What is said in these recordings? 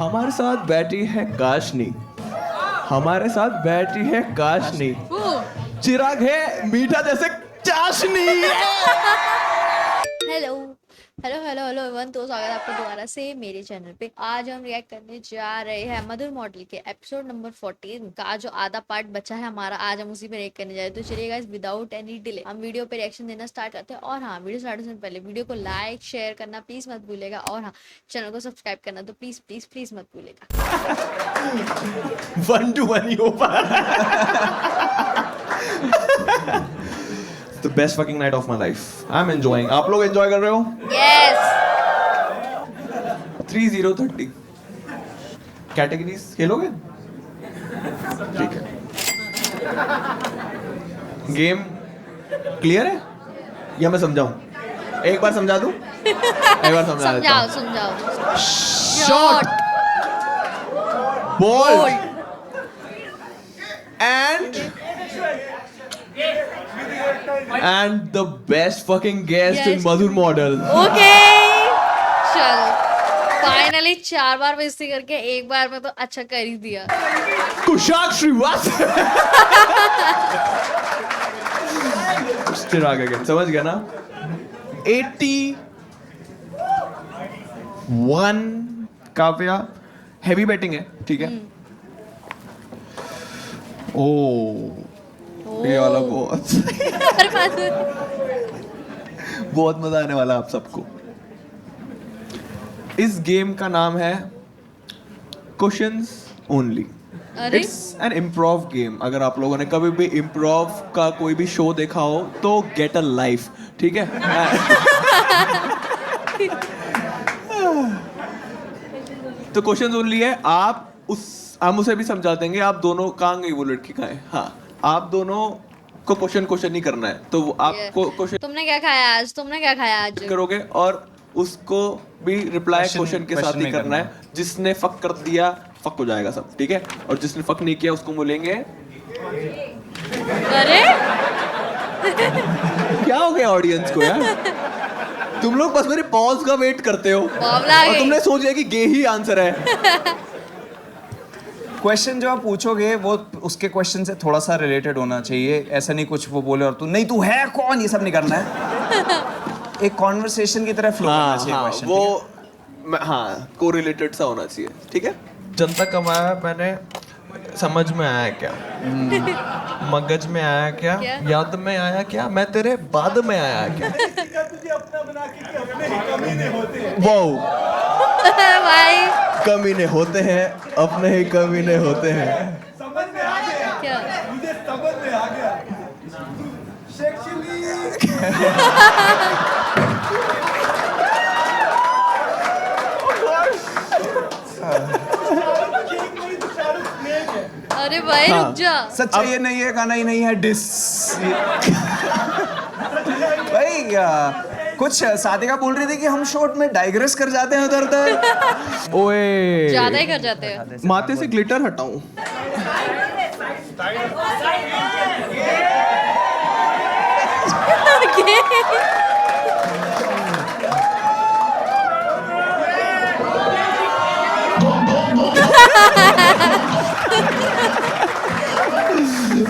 हमारे साथ बैठी है काशनी, हमारे साथ बैठी है काशनी, चिराग है मीठा जैसे चाशनी। Hello hello hello hello everyone, तो स्वागत है आपका दोबारा से मेरे चैनल पे। आज हम रिएक्ट करने जा रहे हैं मधुर मॉडल के एपिसोड नंबर 14 का जो आधा पार्ट बचा है हमारा, आज हम उसी पे रिएक्ट करने जा रहे हैं। तो चलिए गाइस, विदाउट एनी डिले हम वीडियो पे रिएक्शन देना स्टार्ट करते हैं। और हाँ, वीडियो स्टार्ट से पहले वीडियो को लाइक शेयर करना प्लीज मत भूलेगा, और हाँ, चैनल को सब्सक्राइब करना तो प्लीज प्लीज प्लीज मत भूलेगा। 1-1 ही हो पा रहा। The best fucking night of my life. I'm enjoying. आप लोग enjoy कर रहे हो? यस 30-30 कैटेगरीज खेलोगे? ठीक है। गेम क्लियर है या मैं समझाऊं? एक बार समझा दूं? एक बार समझा देता हूं। समझाओ। Shot, ball and the best fucking guest in Madhur Model. Okay चल, फाइनली 4 बार बेइज्जती करके एक बार में तो अच्छा कर ही दिया। कुशाक श्रीवास्तव। चिराग अगेन, समझ गया ना? 81 काव्या, हैवी बैटिंग है, ठीक है? ओ ये वाला बहुत मजा आने वाला आप सबको। इस गेम का नाम है questions only. It's an improv game. अगर आप लोगों ने कभी भी इम्प्रोव का कोई भी शो देखा हो तो गेट अ लाइफ, ठीक है? तो क्वेश्चंस ओनली है। हम उसे भी समझा देंगे। आप दोनों कहाँ गई वो लड़की, कहाँ है? हाँ, आप दोनों को क्वेश्चन नहीं करना है, तो आपको क्वेश्चन तुमने क्या खाया आज करोगे और उसको भी रिप्लाई क्वेश्चन के साथ ही करना है। जिसने फक कर दिया फक हो जाएगा सब, ठीक है? और जिसने फक नहीं किया उसको बोलेंगे अरे क्या हो गया ऑडियंस को यार? तुम लोग बस मेरे पॉज का वेट करते हो और तुमने सोच लिया कि गे ही आंसर है। क्वेश्चन जो आप पूछोगे वो उसके क्वेश्चन से थोड़ा सा रिलेटेड होना चाहिए। ऐसा नहीं कुछ वो बोले और तू है कौन, ये सब नहीं करना है। एक कॉन्वर्सेशन की तरह फ्लो करना चाहिए क्वेश्चन। वो कोरिलेटेड सा होना चाहिए, ठीक है? जनता कमाया मैंने, समझ में आया क्या? मगज में आया क्या? याद में आया क्या? मैं तेरे बाद में आया क्या? वो भाई कमीने होते हैं, अपने ही कमीने होते हैं। समझ में आ गया क्या? मुझे समझ में आ गया। अरे भाई रुक जा। सच्चा ये नहीं है, गाना ही नहीं है, डिस। भाई कुछ सादिका बोल रही थी कि हम शॉर्ट में डाइग्रेस कर जाते हैं उधर उधर। ओए ज्यादा ही कर जाते हैं। माथे से ग्लिटर हटाऊं?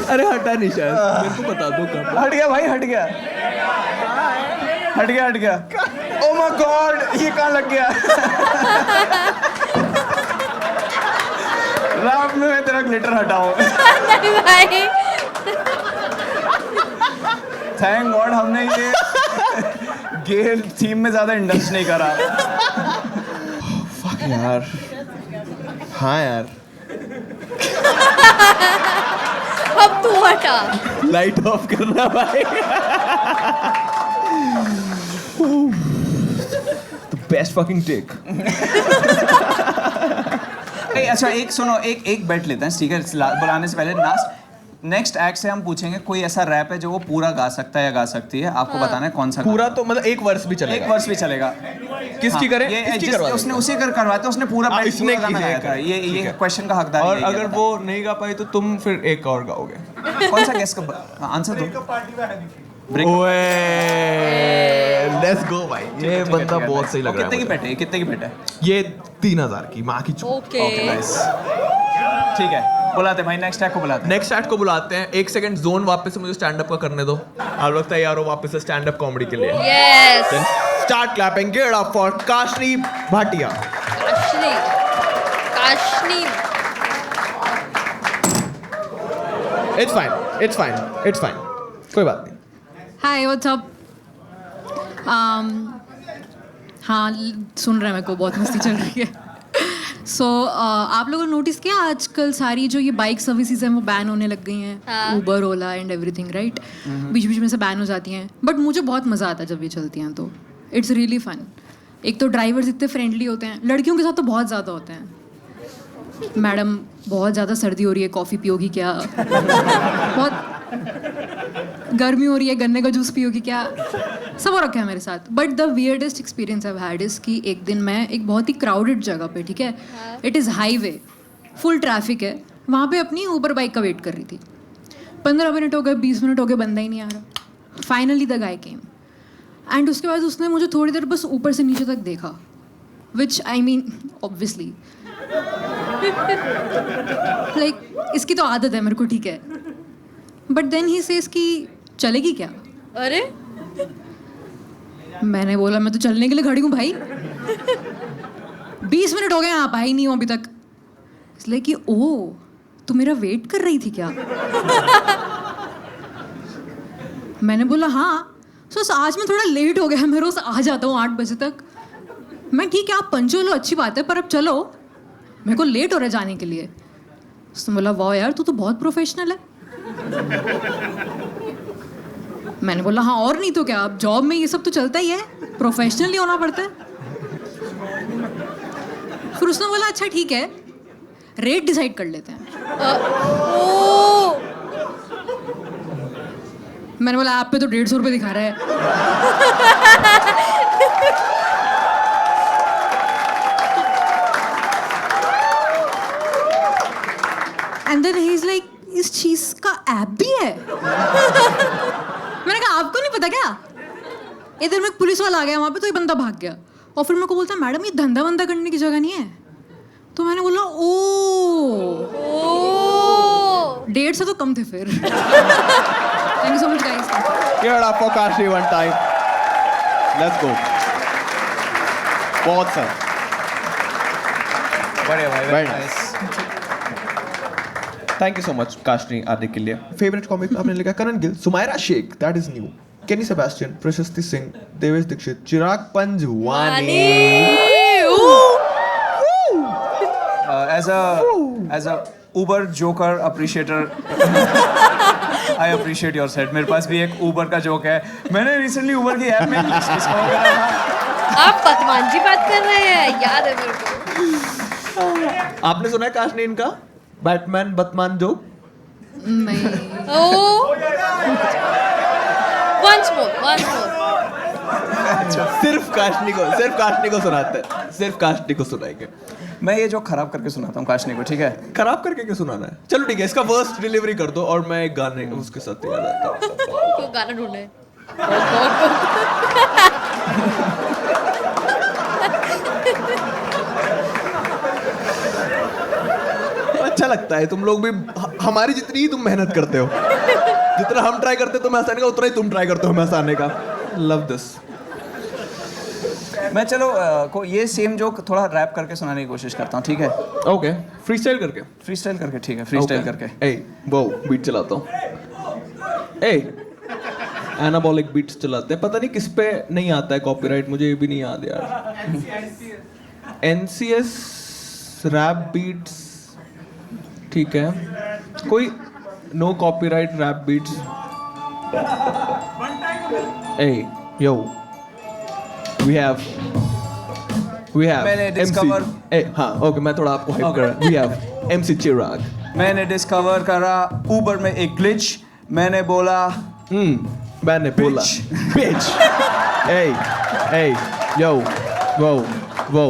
अरे हटा नहीं, शायद मेरे को बता दो कब। हट गया भाई, हट गया। ओ माय गॉड, ये कहाँ लग गया? रात में मैं तेरा ग्लिटर हटाऊं। नहीं भाई, थैंक गॉड हमने ये गेम थीम में ज्यादा इंडल्ज नहीं करा। फक यार। हाँ यार, अब तू हटा। लाइट ऑफ करना भाई। The best fucking take. अच्छा एक सुनो, एक बैठ लेते हैं, ठीक है? बुलाने से पहले नेक्स्ट एक्ट से हम पूछेंगे कोई ऐसा रैप है जो वो पूरा गा सकता है या गा सकती है। आपको बताना है कौन सा पूरा। तो मतलब एक वर्स भी चलेगा? एक वर्स भी चलेगा। किसकी करें? उसने उसी करवाया, उसने पूरा इसने गाना गाया था। ये क्वेश्चन का हकदार। और अगर वो नहीं गा पाई तो तुम फिर एक और गाओगे। कौन सा गेस का आंसर दो? ओए लेट्स गो भाई, ये बंदा बहुत सही लग रहा है कितने की मुझे। पेट है? कितने की पेट है? ये 3000 की माँ की चूत। ओके नाइस, ठीक है, बुलाते भाई, नेक्स्ट टैग को बुलाते हैं। नेक्स्ट एक्ट को बुलाते हैं। 1 सेकंड जोन वापस से मुझे स्टैंड अप का करने दो। आप लोग तैयार हो वापस से स्टैंड अप कॉमेडी के लिए? Yes start clapping, give it up for Kashni Bhatia. Kashni Kashni it's fine, it's fine, it's fine, कोई बात नहीं। Hi what's up. हाँ सुन रहे हैं, मेरे को बहुत मस्ती चल रही है। सो आप लोगों ने नोटिस किया आजकल सारी जो ये बाइक सर्विसेज हैं वो बैन होने लग गई हैं, हाँ। उबर ओला एंड एवरीथिंग, राइट? बीच बीच में से बैन हो जाती हैं, बट मुझे बहुत मज़ा आता है जब ये चलती हैं, तो इट्स रियली फन। एक तो ड्राइवर्स इतने फ्रेंडली होते हैं, लड़कियों के साथ तो बहुत ज़्यादा होते हैं। मैडम बहुत ज़्यादा सर्दी हो रही है, कॉफ़ी पियोगी क्या? बहुत गर्मी हो रही है, गन्ने का जूस पियोगी क्या? सब हो रखा है मेरे साथ। But the weirdest experience I had is कि एक दिन मैं एक बहुत ही क्राउडेड जगह पे, ठीक है, it is highway, full traffic है, वहाँ पे अपनी ऊबर बाइक का वेट कर रही थी। 15 मिनट हो गए, 20 मिनट हो गए, बंदा ही नहीं आ रहा। Finally the guy came and उसके बाद उसने मुझे थोड़ी देर बस ऊपर से नीचे तक देखा, विच आई मीन ऑब्वियसली लाइक इसकी तो आदत है मेरे को, ठीक है। बट देन ही सेज कि चलेगी क्या? अरे मैंने बोला मैं तो चलने के लिए खड़ी हूँ भाई। 20 मिनट हो गए, आप आई नहीं हो अभी तक। इसलिए कि ओ तू मेरा वेट कर रही थी क्या? मैंने बोला हाँ। सो आज मैं थोड़ा लेट हो गया, मैं रोज आ जाता हूँ 8 बजे तक। मैं ठीक है, आप पंचुअल हो, अच्छी बात है, पर अब चलो, मेरे को लेट हो रहा है जाने के लिए। उसने बोला वाह यार तू तो बहुत प्रोफेशनल है। मैंने बोला हाँ और नहीं तो क्या, अब जॉब में ये सब तो चलता ही है, प्रोफेशनली होना पड़ता है। फिर उसने बोला अच्छा ठीक है, रेट डिसाइड कर लेते हैं। ओ मैंने बोला ऐप पे तो 150 रुपये दिखा रहा है। And then he is like इस चीज का ऐप भी है? मैंने कहा आपको नहीं पता क्या? इधर में एक पुलिस वाला आ गया वहां पे, तो ये बंदा भाग गया और फिर मेरे को बोलता मैडम ये धंधा वंदा करने की जगह नहीं है। तो मैंने बोला ओ 150 तो कम थे फिर। Thank you so much guys. Give it up for Kashi one time. Let's go. बहुत सर। बढ़िया भाई, Very nice. Thank you so much Kashni आने के लिए। फेवरेट कॉमिक आपने लिखा Karan Gill, Sumaira Shaikh, that is new, Kenny Sebastian, Prashasti Singh, Devesh Dixit, Chirag Panjwani. As a Uber joker appreciator, I appreciate your set. मेरे पास भी एक Uber का जोक है। मैंने रिसेंटली Uber की ऐप में इसका हो गया था। आप पतमान जी बात कर रहे हैं, याद है मेरे को। आपने सुना है काशनी इनका बैटमैन बतमान जोक? नहीं ओ वंस मोर सिर्फ काशनी को सुनाते हैं, सिर्फ काशनी को सुनाएंगे। मैं ये जोक खराब करके सुनाता हूँ काशनी को, ठीक है? खराब करके क्यों सुनाना है? चलो ठीक है, इसका वर्स्ट डिलीवरी कर दो और मैं एक गाने उसके साथ तैयार रहता हूँ। क्यों गाना ढूंढे? अच्छा लगता है, तुम लोग भी हमारी जितनी ही तुम मेहनत करते हो, जितना हम ट्राई करते हो तुम्हें हंसाने का, उतना ही तुम ट्राई करते हो हमें हंसाने का। Love this. मैं चलो को ये सेम जोक थोड़ा रैप करके सुनाने की कोशिश करता हूँ, ठीक है? ओके, फ्रीस्टाइल करके। फ्रीस्टाइल करके, ठीक है, फ्रीस्टाइल करके। ए वो बीट चलाता हूँ। ए एनाबॉलिक बीट्स चलाते हैं, पता नहीं किस पे नहीं आता है कॉपीराइट, मुझे ये भी नहीं याद यार। NCS रैप बीट्स, ठीक है, कोई no copyright rap beats. Ay yo we have मैंने discover- MC, ए हाँ ओके, मैं थोड़ा आपको हेल्प कर रहा हूँ। We have MC चिराग। मैंने डिस्कवर करा Uber में एक ग्लिच। मैंने बोला मैंने बोला bitch। ए yo वो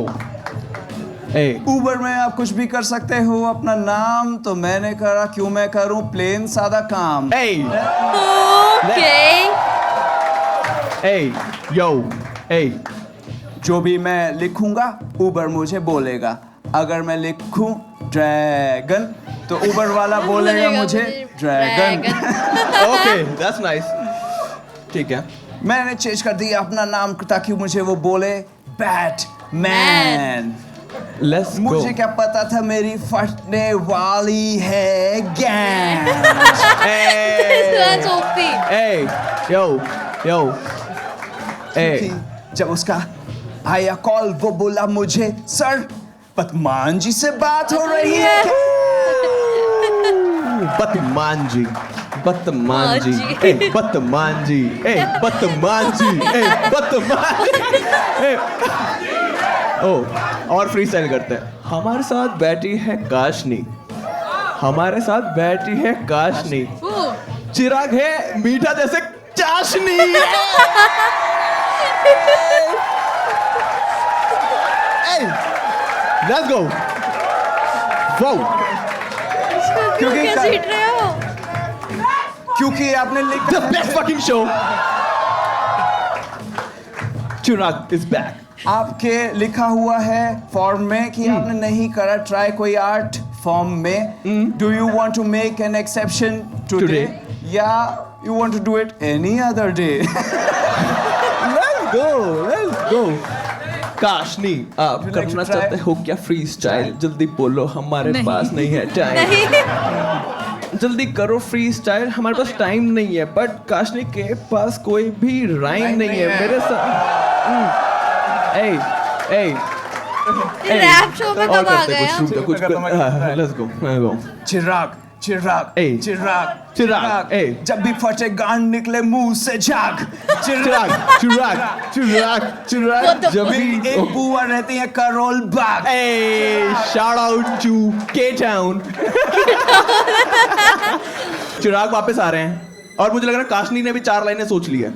ए Uber में आप कुछ भी कर सकते हो अपना नाम, तो मैंने करा क्यों मैं करूं प्लेन सादा काम। ए ओके Hey, yo, hey. जो भी मैं लिखूंगा उबर मुझे बोलेगा, अगर मैं लिखूं ड्रैगन तो उबर वाला बोलेगा मुझे ड्रैगन। Okay, that's nice. ठीक है. मैंने चेंज कर दिया अपना नाम ताकि मुझे वो बोले बैटमैन। Let's go. मुझे क्या पता था मेरी फटने वाली है gang. This one's OP. Hey, yo. Hey. जब उसका आया कॉल वो बोला मुझे सर पतमान जी से बात हो रही है। Batman ji. Batman ji. जी। Hey, Batman ji. Hey, Batman ji. Hey, Batman ji. Hey. Oh, और फ्री स्टाइल करते हैं. हमारे साथ बैठी है काशनी. हमारे साथ बैठी है काशनी. वो चिराग है मीठा जैसे चाशनी. Hey, let's go. Wow. क्योंकि कैसे हिट रहे हो? क्योंकि आपने The लिखा best fucking show. Chirag is back. आपके लिखा हुआ है फॉर्म में कि आपने नहीं करा ट्राई कोई आर्ट फॉर्म में। Do you want to make an exception today या you want to do it any other day? Let's go. Kashni, आप Would you like करना to try? चाहते हो क्या फ्री स्टाइल? जल्दी बोलो, हमारे नहीं। पास नहीं है टाइम. जल्दी करो फ्री स्टाइल, हमारे पास टाइम नहीं है. बट काशनी के पास कोई भी राइम नहीं है. मेरे साथ रैप शो में कब आ गए हम? कुछ let's go. Chirag Chirag Hey. Chirag Chirag, hey. जब भी फटे गान निकले मुंह से झाग। चिराग चिराग जब भी एक बुआ रहती है Karol Bagh. Hey, shout out to K-Town. चिराग वापस आ रहे हैं और मुझे लग रहा है काशनी ने भी 4 लाइनें सोच ली है.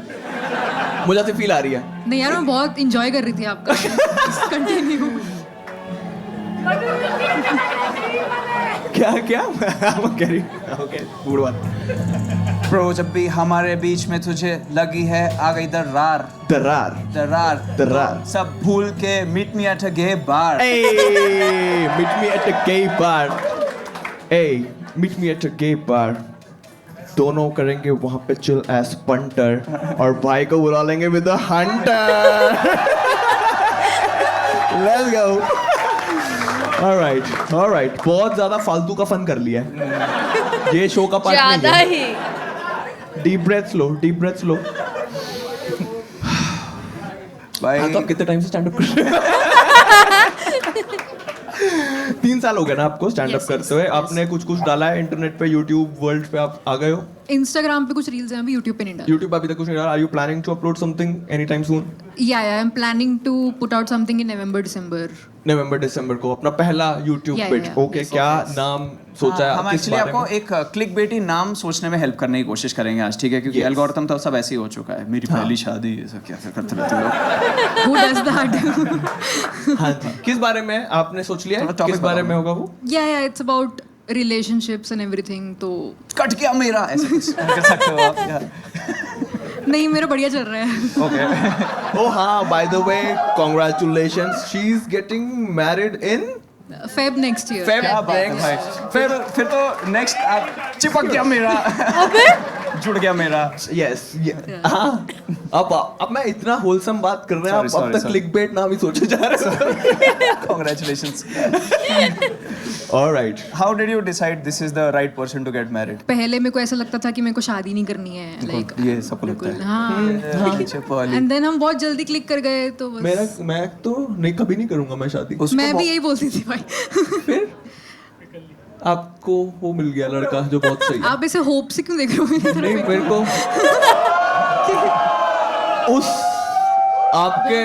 मुझे ऐसे फील आ रही है. नहीं यार, मैं बहुत इंजॉय कर रही थी आपका कंटिन्यू। क्या ओके गुड वन. ब्रो जब भी हमारे बीच में तुझे लगी है आ गई दरार दरार. सब भूल के meet me at a gay bar. Hey, meet me at a gay bar. Hey, meet me at a gay bar. दोनों करेंगे वहां पे चिल एस पंटर और भाई को बुला लेंगे with the Hunter. Let's go. Alright बहुत ज्यादा फालतू का फन कर लिया है. ये शो का पार्ट ज्यादा नहीं ही. है. डीप ब्रेथ्स लो. भाई हाँ, तो आप कितने टाइम से स्टैंड अप कर रहे हो? 3 साल हो गए ना आपको स्टैंड अप Yes, करते हुए. आपने कुछ डाला है इंटरनेट पे, यूट्यूब वर्ल्ड पे आप आ गए हो. इंस्टाग्राम पे कुछ रील्स हैं, अभी यूट्यूब पे नहीं डाला। यूट्यूब पे अभी तक कुछ नहीं डाला. Are you planning to upload something any time soon? Yeah I am planning to put out something in November December को अपना पहला YouTube Yeah, pitch. yeah. Okay, क्या नाम सोचा है? हम किस एक्चुअली बारे आपको में? एक क्लिक बेटी नाम सोचने में हेल्प करने की कोशिश करेंगे आज, ठीक है? क्योंकि Yes. एल्गोरिथम तो सब ऐसे ही हो चुका है. मेरी पहली शादी, ये सब क्या करते रहते लोग. Who does that? हाँ जी. किस बारे में आपने सोच लिया है? थोड़ा topic किस बारे बताओ. में होगा वो? या it's about relationships and everything. तो कट गया मेरा, ऐसे कुछ कर सकते हो आप यार. नहीं, मेरा बढ़िया चल रहा है। ओके. Oh हाँ, by the way, congratulations. She's getting married in Feb next year. Feb. क्या बात है भाई. फिर तो नेक्स्ट चिपक गया मेरा. जुड़ गया मेरा. Yes. हाँ. अब मैं इतना होलसम बात कर रहे हैं, Sorry, आप अब तक sorry. क्लिकबेट नाम ही सोचे जा रहे हो. Congratulations. All right. How did you decide this is the right person to get married? पहले मेरे को ऐसा लगता था कि मेरे को शादी नहीं करनी है, लाइक ये सबको लगता है. हाँ। चिपवाली. एंड देन हम बहुत जल्दी क्लिक कर गए, तो बस मैं तो नहीं, कभी नहीं करूंगा मैं शादी. मैं भी यही बोलती थी भाई। फिर आपको वो मिल गया लड़का जो बहुत सही है. आप इसे होप से क्यों देख रहे हो मेरी तरफ? नहीं, मेरे को उस आपके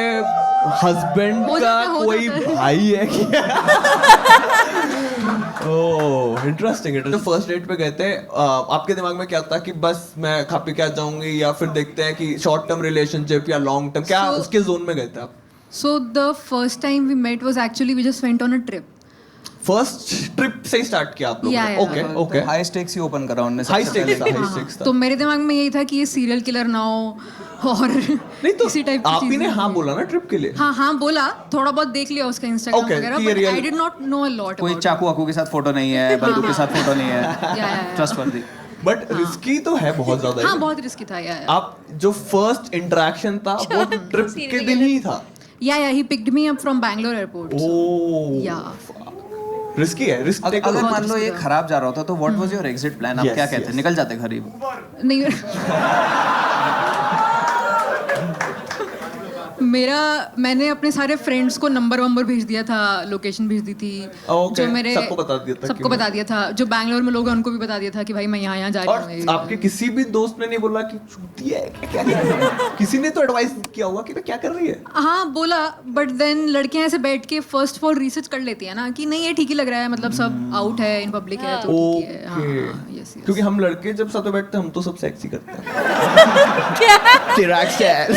हस्बैंड हो का जाता है, हो कोई जाता है। भाई है क्या? ओह, इंटरेस्टिंग. तो फर्स्ट डेट पे गए थे, आपके दिमाग में क्या था कि बस मैं खा पी के आ जाऊंगी, या फिर देखते हैं कि शॉर्ट टर्म रिलेशनशिप या लॉन्ग टर्म, क्या So- उसके जोन में गए थे आप? So the first time we met was actually we just went on a trip. First trip से ही स्टार्ट किया आप लोगों Yeah, ने? yeah. Okay okay, high stakes ही ओपन करा उन्होंने हाई सबसे स्टेक्स पहले। था, हाई हाँ, स्टेक्स था। तो मेरे दिमाग में यही था कि ये सीरियल किलर ना हो और नहीं तो इसी टाइप आप ही ने हाँ बोला ना ट्रिप के लिए। हाँ बोला, थोड़ा बहुत देख लिया उसका इंस्टाग्राम Okay, वगैरह, कि ये but real- I did not know a lot कोई चाकू वाकू के साथ फोटो नहीं है, बंदूक के साथ फोटो नहीं है, yeah. ट्रस्टवर्दी। बट रिस्की तो है बहुत ज्यादा हाँ ये। बहुत रिस्की था या आप जो फर्स्ट इंटरेक्शन था वो ट्रिप के दिन ही था। Yeah he picked me up from Bangalore airport oh yeah risky है, रिस्क टेक अगर मान लो ये खराब जा रहा होता तो what was your exit plan? आप Yes, क्या कहते? yes. निकल जाते घर ही? नहीं मैंने अपने सारे फ्रेंड्स को नंबर भेज दिया था, लोकेशन भेज दी थी। Okay, जो मेरे सबको बता दिया था सबको कि बता दिया था, जो बैंगलोर में लोग हैं उनको भी बता दिया था कि भाई मैं यहाँ जा और रही हूँ। आपके किसी भी दोस्त ने नहीं बोला कि छुट्टी है क्या कर रही है? किसी ने तो एडवाइस किया होगा कि क्या कर रही है? हाँ बोला, बट देन लड़कियां ऐसे बैठ के फर्स्ट ऑफ ऑल रिसर्च कर लेती है ना कि नहीं ये ठीक ही लग रहा है, मतलब सब आउट है, इन पब्लिक है तो ठीक है। हाँ, ओके yes, yes. क्योंकि हम लड़के जब साथ में बैठते हैं हम तो सब सेक्सी करते हैं। क्या? Chirag Shail.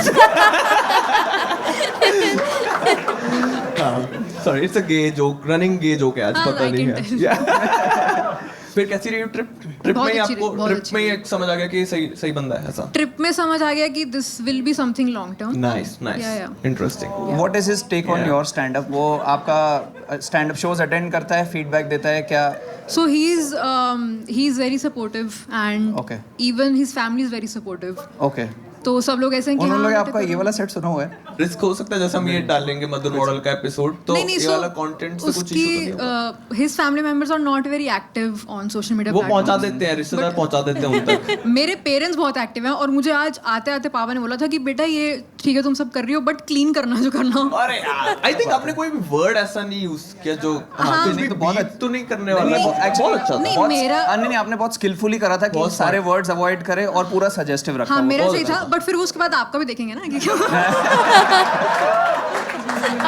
Sorry it's a gay joke, running gay joke है आज, हाँ, पता I नहीं can है। फिर कैसी रही ट्रिप? ट्रिप बहुत में ही अच्छी आपको रही, बहुत ट्रिप अच्छी में ही रही। एक समझ आ गया कि सही सही बंदा है ऐसा? ट्रिप में समझ आ गया कि this will be something long term. Nice Yeah, nice yeah. Interesting. What is his take on your stand up? वो आपका स्टैंड अप शोज अटेंड करता है, फीडबैक देता है क्या? So he's very supportive and Okay. even his family is very supportive. Okay, तो सब लोग ऐसे हैं कि उन्होंने हाँ, आपका बेटा ये वाला सेट सुना हुआ है? रिस्क हो सकता है जैसे हम ये डालेंगे मधुर मॉडल का एपिसोड, तो नहीं, ये so वाला कंटेंट से कुछ इशू तो नहीं होगा? his family members are not very active on social media वो पहुंचा platforms. देते हैं, रिश्तेदार पहुंचा देते हैं उन तक। मेरे पेरेंट्स बहुत एक्टिव हैं और मुझे आज आते आते पापा ने बोला था कि बेटा ये ठीक है तुम सब कर रही हो बट क्लीन करना जो करना हो। अरे यार आई थिंक आपने कोई भी वर्ड ऐसा नहीं यूज किया जो हाँ, कुछ भी तो बहुत beat तो नहीं करने वाला है, actually बहुत अच्छा था। नहीं, बहुत- मेरा- नहीं आपने बहुत स्किलफुली करा था कि बहुत सारे वर्ड्स अवॉइड करे और पूरा सजेस्टिव रखा हाँ हुआ। मेरा बहुत सही था, अच्छा। बट फिर वो उसके बाद आपका भी देखेंगे ना कि क्यों।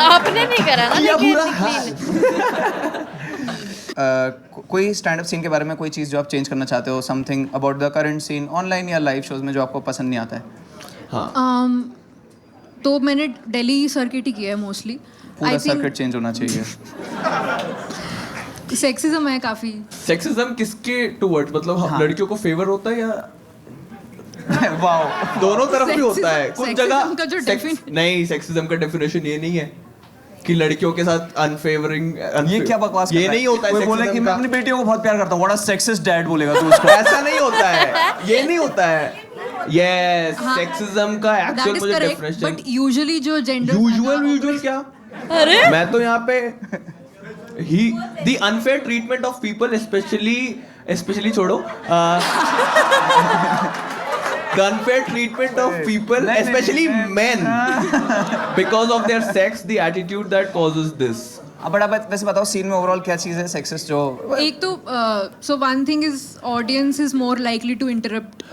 आपने नहीं करा ना किया लेकिन बुरा clean। कोई स्टैंड अप सीन के बारे में कोई चीज़ जो आप चेंज करना चाहते हो, something about the current scene online या लाइव शोज में जो आपको पसंद नहीं आता है? हाँ तो मैंने दिल्ली सर्किट ही किया है मोस्टली। पूरा सर्किट चेंज होना चाहिए। सेक्सिज्म है काफी। सेक्सिज्म किसके टुवर्ड्स, मतलब हाँ। लड़कियों को फेवर होता है या वाओ, दोनों तरफ भी होता है? कुछ Sexism जगह का जो नहीं, सेक्सिज्म का डेफिनेशन ये नहीं है कि लड़कियों के साथ अनफेवरिंग। ये क्या बकवास कर ये रहा है? नहीं होता है कोई बोले कि sexism मैं का। अपनी बेटियों को बहुत प्यार करता हूँ, व्हाट अ सेक्सिस्ट डैड बोलेगा तू उसको। ऐसा नहीं होता है, ये नहीं होता है। यस, हाँ, सेक्सिज्म का दैट एक्चुअल इज मुझे करेक्ट, डेफिनेशन बट यूजुअली जो जेंडर यूजुअल क्या? अरे मैं तो यहाँ पे ही the unfair treatment of people specially छोड़ो the unfair treatment of people नहीं, especially नहीं, men because of their sex, the attitude that causes this. But आप वैसे बताओ सीन में ओवरऑल क्या चीज़ है सेक्सिस्ट जो? एक तो so one thing is audience is more likely to interrupt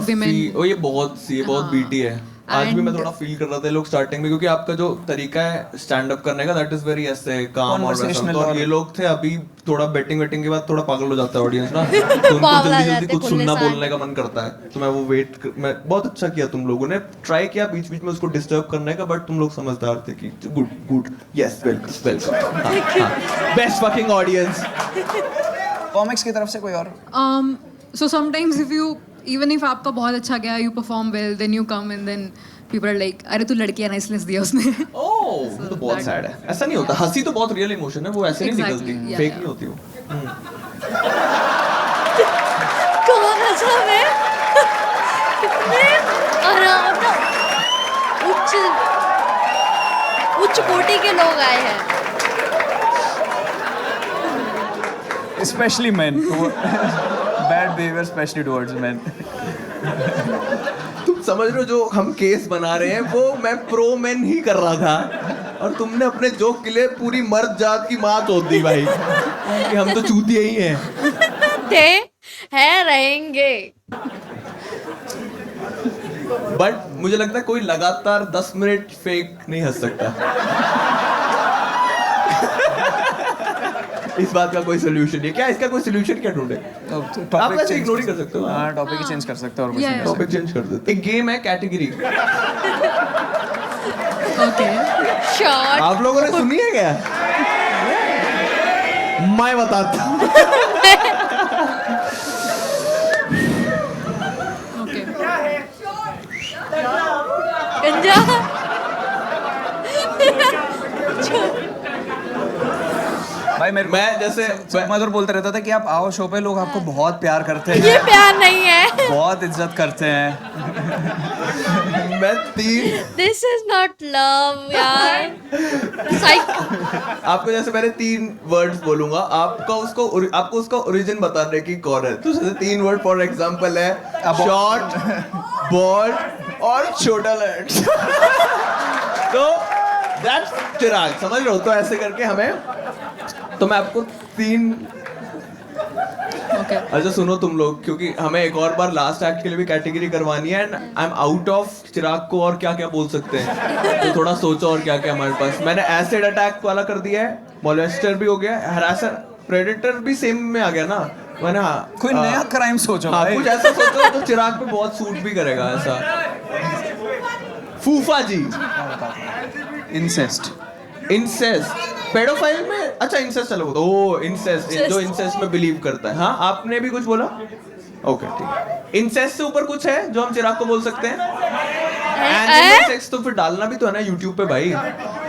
women. ओ ये बहुत हाँ। बीटी है। आज भी मैं And- थोड़ा फील कर रहा था लोग स्टार्टिंग में, क्योंकि आपका जो तरीका है स्टैंड अप करने का दैट इज वेरी ऐसे काम और वैसा, Conversational तो और और- ये लोग थे अभी थोड़ा बेटिंग के बाद थोड़ा पागल हो जाता है ऑडियंस ना, तो उनको पागल हो जल्दी जाते कुछ खुले सुनना साथ। बोलने का मन करता है, तो मैं वो मैं बहुत अच्छा किया तुम लोगों ने, ट्राई किया बीच बीच में उसको डिस्टर्ब करने का, बट तुम लोग समझदार थे कि good yes welcome best fucking audience. Comics की तरफ से कोई और? So sometimes if you even if आपका बहुत अच्छा गया, you perform well, then you come and then people are like अरे तू लड़की है ना इसलिए दिया उसने। ओह तो बहुत सैड है, ऐसा नहीं होता। हंसी तो बहुत रियल इमोशन है, वो ऐसे नहीं Exactly, निकलती, yeah, फेक yeah. नहीं होती वो। कौन अच्छा है? कितने आराम ना उच्च कोटि के लोग आए हैं। Specially man, bad behaviour specially towards man. तुम समझ रहे हो जो हम केस बना रहे हैं वो मैं प्रो मैन ही कर रहा था, और तुमने अपने जोक के लिए पूरी मर्द जात की माँ तोड़ दी भाई कि हम तो चूतिया ही हैं। थे हैं रहेंगे। बट मुझे लगता है कोई लगातार 10 मिनट फेक नहीं हंस सकता। इस बात का कोई सोल्यूशन है क्या? इसका कोई सोल्यूशन क्या ढूंढे? आप वैसे इग्नोर ही कर सकते हो। हाँ, टॉपिक ही चेंज कर सकते हो और कुछ Yeah, नहीं yeah. कर टॉपिक चेंज कर देते। एक गेम है कैटेगरी, Okay. शॉर्ट आप लोगों ने सुनी है क्या? मैं बताता हूँ। ओके गंजा। भाई मेरे मैं जैसे मधुर बोलते रहता था कि आप आओ शो पे, लोग आपको बहुत प्यार करते ये हैं, प्यार नहीं है। बहुत इज्जत करते हैं। मैं 3 दिस इज नॉट लव यार। आपको जैसे मैंने 3 वर्ड्स बोलूंगा, आपको उसका ओरिजिन बताने की कौन है। तो जैसे 3 वर्ड फॉर एग्जांपल है शॉर्ट, बॉल्ड और छोटा लैंड। तो दैट्स चिराग, समझ रहे हो? तो ऐसे करके तो मैं आपको 3 ओके अच्छा सुनो तुम लोग, क्योंकि हमें एक और बार लास्ट एक्ट के लिए भी कैटेगरी करवानी है and I am out of Chirag को और क्या क्या बोल सकते हैं, तो थोड़ा सोचो और क्या क्या हमारे पास। मैंने एसिड अटैक वाला कर दिया है, मोलेस्टर भी हो गया, हरासर, प्रेडेटर भी सेम में आ गया ना मैंने। हाँ कोई नया क्राइम सोचो हाँ भाई। कुछ ऐसा सोचो तो चिराग पे बहुत सूट भी करेगा ऐसा। फूफा जी, इंसेस्ट। इंसेस्ट, पेडोफाइल में, अच्छा इंसेस्ट चलो, ओ इंसेस्ट, जो इंसेस्ट में बिलीव करता है। हाँ आपने भी कुछ बोला, ओके ठीक। इंसेस्ट से ऊपर कुछ है जो हम चिराग को बोल सकते हैं? एनिमल सेक्स तो फिर डालना भी तो है ना यूट्यूब पे भाई।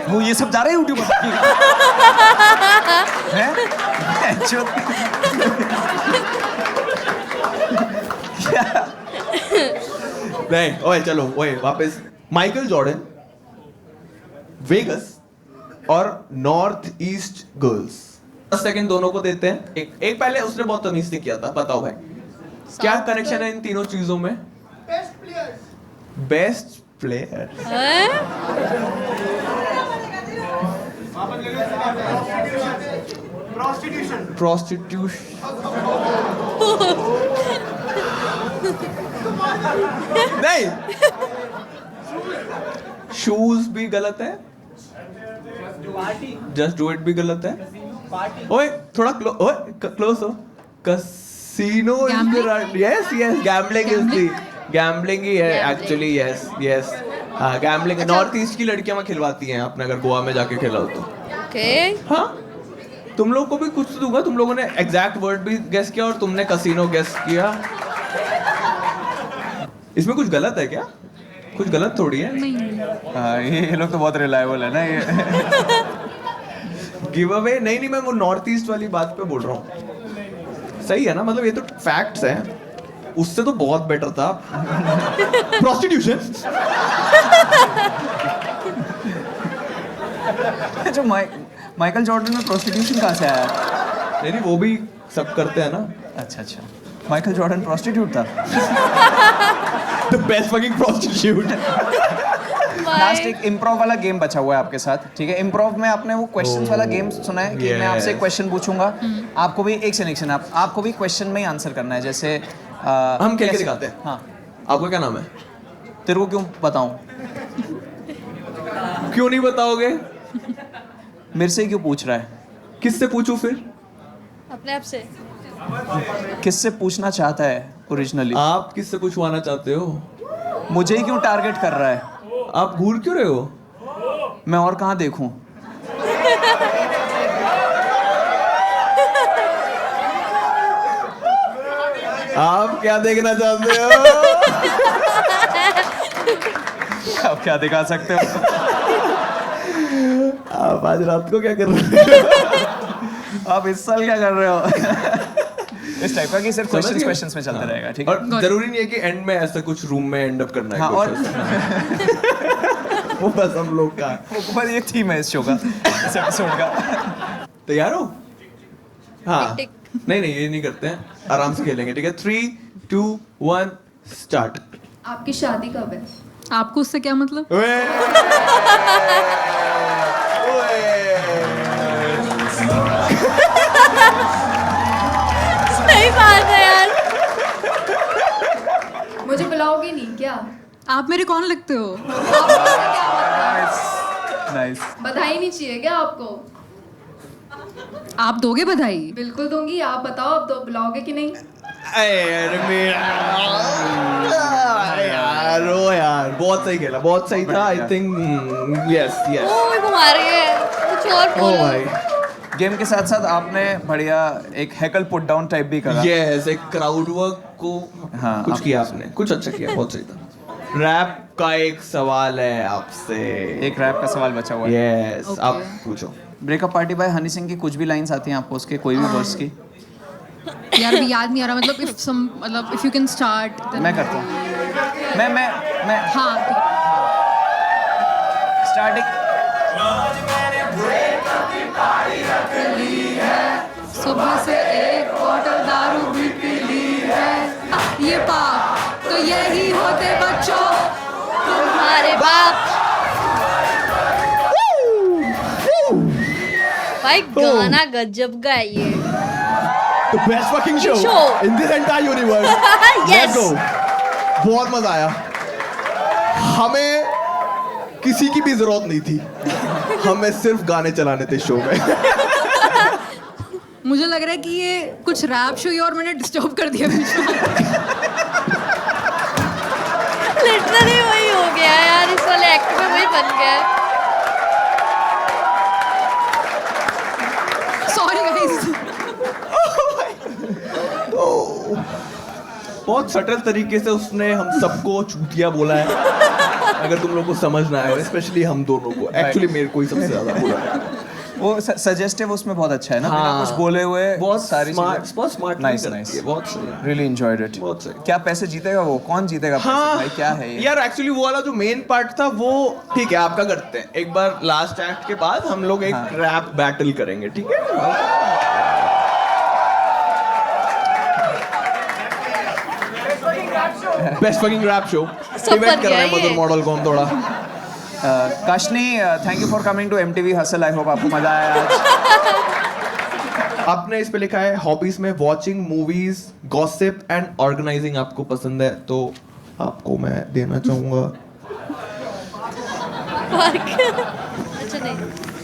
वो ये सब जा रहे हैं यूट्यूब पर हैं? जो- नहीं ओए चलो ओए वापस। माइकल जॉर्डन, वेगस और नॉर्थ ईस्ट गर्ल्स। 10 सेकंड दोनों को देते हैं। एक पहले उसने बहुत तमीज नहीं किया था, बताओ भाई क्या कनेक्शन है इन तीनों चीजों में? Best player. प्रोस्टिट्यूशन। नहीं, शूज भी गलत है, जस्ट डू इट भी गलत है। ओए थोड़ा क्लोज हो। Casino yes yes, gambling is the, gambling ही है एक्चुअली। यस यस हाँ गैम्बलिंग। नॉर्थ ईस्ट की लड़कियां वहाँ खिलवाती हैं, आपने अगर गोवा में जाके खेला हो तो। ओके हाँ तुम लोग को भी कुछ तो दूंगा, तुम लोगों ने एग्जैक्ट वर्ड भी गेस किया और तुमने कसिनो गेस किया। इसमें कुछ गलत है क्या? कुछ गलत थोड़ी है। हाँ, ये लोग तो बहुत रिलायबल है ना ये। गिव अवे नहीं, मैं वो नॉर्थ ईस्ट वाली बात पे बोल रहा हूँ। सही है ना, मतलब ये तो फैक्ट्स हैं, उससे तो बहुत बेटर था। प्रोस्टिट्यूशन। जो माइकल जॉर्डन में प्रोस्टिट्यूशन कहाँ से आया? नहीं वो भी सब करते हैं ना। अच्छा अच्छा, माइकल जॉर्डन प्रोस्टिट्यूट था। The best fucking prostitute. Last एक इम्प्रोव वाला गेम बचा हुआ है आपके साथ, ठीक है? इम्प्रोव में आपने वो क्वेश्चंस वाला गेम सुना है कि मैं आपसे एक क्वेश्चन पूछूंगा, आपको भी एक सिलेक्शन, आपको भी क्वेश्चन में ही आंसर करना है। जैसे हम खेल के दिखाते हैं। हाँ, आपका क्या नाम है? तेरे को क्यों बताऊं? क्यों नहीं बताओगे? मेरे से ही क्यों पूछ रहा है? किससे पूछूं फिर? अपने आप से। किससे पूछना चाहता है ओरिजिनली? आप किससे पूछवाना चाहते हो? मुझे ही क्यों टारगेट कर रहा है? आप घूर क्यों रहे हो? मैं और कहाँ देखूं? आप क्या देखना चाहते हो? आप क्या दिखा सकते हो? आप आज रात को क्या कर रहे हो? आप इस साल क्या कर रहे हो? इस टाइप का कि सिर्फ समझ गए? क्वेश्चंस में चलते रहेगा, ठीक है? और जरूरी नहीं है कि एंड में ऐसा कुछ रूम में एंड अप करना है। हाँ, कुछ और ऐसा। वो बस हम लोग का ऊपर एक थीम है इस शो का, इस एपिसोड का। तैयार हो? हाँ टिक, नहीं ये नहीं करते हैं, आराम से खेलेंगे, ठीक है? 3 2 1 स्टार्ट। आपकी शादी कब है? आपको उससे क्या मतलब? सही बात है यार। मुझे बुलाओगे नहीं क्या? आप मेरे कौन लगते हो? नाइस। बधाई नहीं चाहिए क्या आपको? आप दोगे बधाई? बिल्कुल दूंगी। आप बताओ, अब तो बुलाओगे कि नहीं? यार ओ यार बहुत सही खेला, बहुत सही था। I think yes yes. ओ घुमा रही है, कुछ और ओ बोलो। भाई गेम के साथ साथ आपने बढ़िया एक हैकल पुट डाउन टाइप भी करा। यस, एक क्राउड वर्क को हाँ, कुछ किया आपने, कुछ अच्छा किया, बहुत सही था। रैप का एक सवाल है आपसे। एक रैप का सवाल बचा हुआ है। Yes, Okay. आप पूछो। Breakup party by Honey Singh की कुछ भी लाइंस आती हैं आपको उसके, कोई भी वर्स की? यार अभी याद नहीं आ रहा, मतलब इफ यू कैन स्टार्ट। मैं करता हूँ। मैं हाँ स्टार्टिंग। सुबह से एक बॉटल दारू भी पी ली है, ये पाप तो यही होते बच्चों। तुम्हारे बाप। भाई गाना गजब का है ये। The best fucking show Show. in this entire universe. Yes. Let's go. बहुत मजा आया। हमें किसी की भी जरूरत नहीं थी, हमें सिर्फ गाने चलाने थे शो में। मुझे लग रहा है कि ये कुछ रैप शो ही और मैंने डिस्टर्ब कर दिया बीच में। लिटरली वही हो गया यार, इस वाले एक्ट में वही बन गया है। Sorry guys. बहुत सटल तरीके से उसने हम सबको चूतिया बोला है। अगर तुम लोग को समझ ना आए, स्पेशली हम दोनों को, एक्चुअली मेरे को ही सबसे ज्यादा बोला है। वो सजेस्टिव उसमें बहुत अच्छा है ना, बिना हाँ। कुछ बोले हुए बहुत सारी स्मार्ट, बहुत स्मार्ट। नाइस नाइस, बहुत सही है। Really enjoyed it. बहुत सही। क्या पैसे जीतेगा वो, कौन जीतेगा पैसे? हाँ भाई क्या है ये? यार, एक्चुअली वो वाला जो मेन पार्ट था वो ठीक है, आपका करते हैं। एक बार लास्ट एक्ट के बाद हम लोग एक हाँ। रैप बैटल करेंगे, ठीक है? बेस्ट फकिंग रैप शो सब डिबेट बन कर रहे हैं गया ये। मदर मॉडल को हम थोड़ा। Kashni, thank you for coming to MTV hustle. I hope आपको मजा आया आज। आपने इस पे लिखा है हॉबीज में watching movies, gossip and organizing आपको पसंद है, तो आपको मैं देना चाहूंगा। अच्छा नहीं,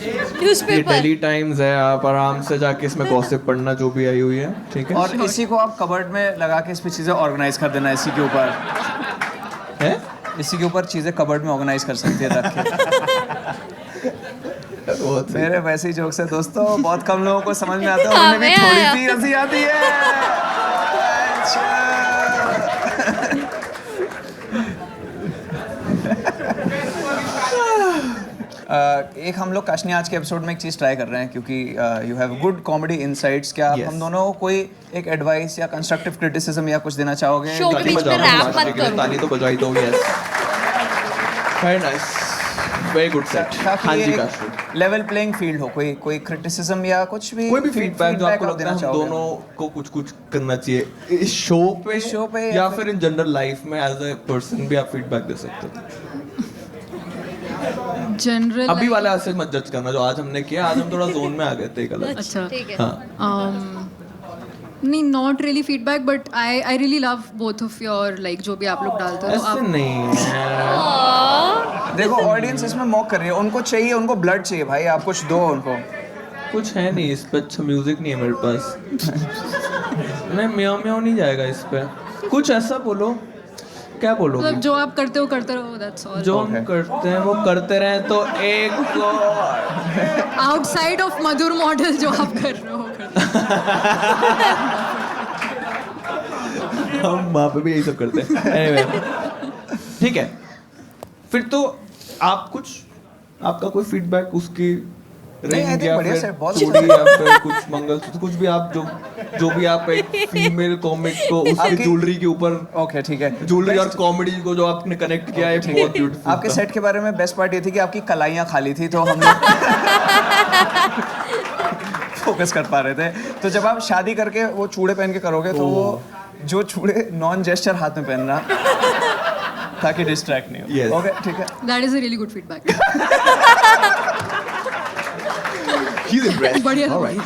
ये न्यूज़पेपर। डेली टाइम्स है, आप आराम से जाके इसमें गॉसिप पढ़ना जो भी आई हुई है, ठीक है? और इसी को आप कबर्ड में लगा के इस पे चीजें ऑर्गेनाइज कर देना। इसी के ऊपर है? इसी के ऊपर चीजें कबर्ड में ऑर्गेनाइज कर सकती है रख के। बहुत सही। मेरे वैसे ही जोक्स है दोस्तों, बहुत कम लोगों को समझ में आता है, हाँ, उन्हें भी मैं थोड़ी आया। सी हंसी आती है। एक हम लोग काशनी आज के एपिसोड में एक चीज ट्राई कर रहे हैं, क्योंकि you have good comedy insights. क्या आप Yes. हम दोनों को कोई एक एडवाइस या कंस्ट्रक्टिव क्रिटिसिज्म या कुछ देना चाहोगे? Show के ताली बीच में बजाओ, रैप नाचने मत के लिए करो। ताली तो बजाई दो। Yes, very nice, very good set. ताकि हाँ ये जी एक काशनी। लेवल प्लेइंग फील्ड हो, कोई क्रिटिसिज्म या कुछ भी, कोई भी फीडबैक जो आपको आप लगता देना है हम चाहोगे? दोनों को कुछ कुछ करना चाहिए इस शो पे या फिर इन जनरल लाइफ में एज ए पर्सन भी आप फीडबैक दे सकते हो। जनरल अभी वाला ऐसे मत जज करना जो आज हमने किया। आज हम थोड़ा जोन में आ गए थे गलत। अच्छा ठीक है। हाँ, नहीं, not really feedback, but I really love both of your, like जो भी आप लोग डालते हो ऐसे आप। नहीं है। देखो ऑडियंस इसमें मॉक कर रही है, उनको चाहिए, उनको ब्लड चाहिए भाई, आप कुछ दो उनको। कुछ है नहीं इस पे, अच्छा म्यूजिक नहीं है मेरे पास। नहीं, म्याऊ म्याऊ नहीं जाएगा इस पे। कुछ ऐसा बोलो, क्या बोलोगे? मतलब जो आप करते हो करते रहो, दैट्स ऑल। जो हम करते हैं वो करते रहें। तो एक और आउटसाइड ऑफ मधुर मॉडल जो आप कर रहे हो करते रहो। हम वहाँ पे भी यही सब करते हैं। Anyway, ठीक है, फिर तो आप कुछ, आपका कोई फीडबैक उसकी नहीं, I रिंग think या बढ़िया फिर से, बहुत चूड़ी या फिर कुछ मंगलसूत्र, कुछ भी आप जो भी आप एक फीमेल कॉमिक को उसकी आपकी- ज्वेलरी के ऊपर, ओके ठीक है। ज्वेलरी और कॉमेडी को जो आपने कनेक्ट किया है, बहुत ब्यूटीफुल। आपके सेट के बारे में बेस्ट पार्ट ये थी कि आपकी कलाइयाँ खाली थी, तो हम लोग फोकस कर पा रहे थे। तो जब आप शादी करके वो चूड़े पहन के करोगे, तो वो जो चूड़े नॉन जेस्चर हाथ में पहनना, ताकि डिस्ट्रैक्ट नहीं Yes. हो। ओके ठीक है। That is a really good feedback. He's impressed. बढ़िया। All right.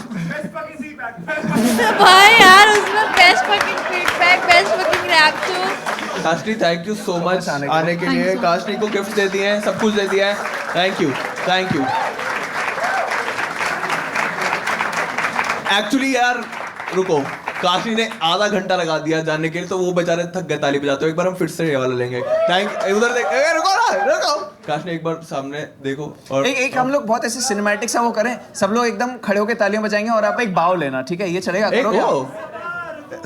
भाई यार उसमें best fucking feedback, best fucking rap show. Kashni, thank you so much आने आने के के Thank लिए। you so काशनी को गिफ्ट दे दिए हैं, सब कुछ दे दिया है। Thank you, thank you. Actually यार रुको, काशी ने आधा घंटा लगा दिया जाने के लिए, तो वो बेचारे थक गए ताली बजाते हुए। एक बार हम फिर से ये वाला लेंगे। उधर देख, रुको ना, रुको। काश ने एक बार सामने देखो। और एक हम लोग बहुत ऐसे सिनेमैटिक सा वो करें, सब लोग एकदम खड़े होकर तालियां बजाएंगे और आप एक बाव लेना, ठीक है? ये चलेगा? करोगे?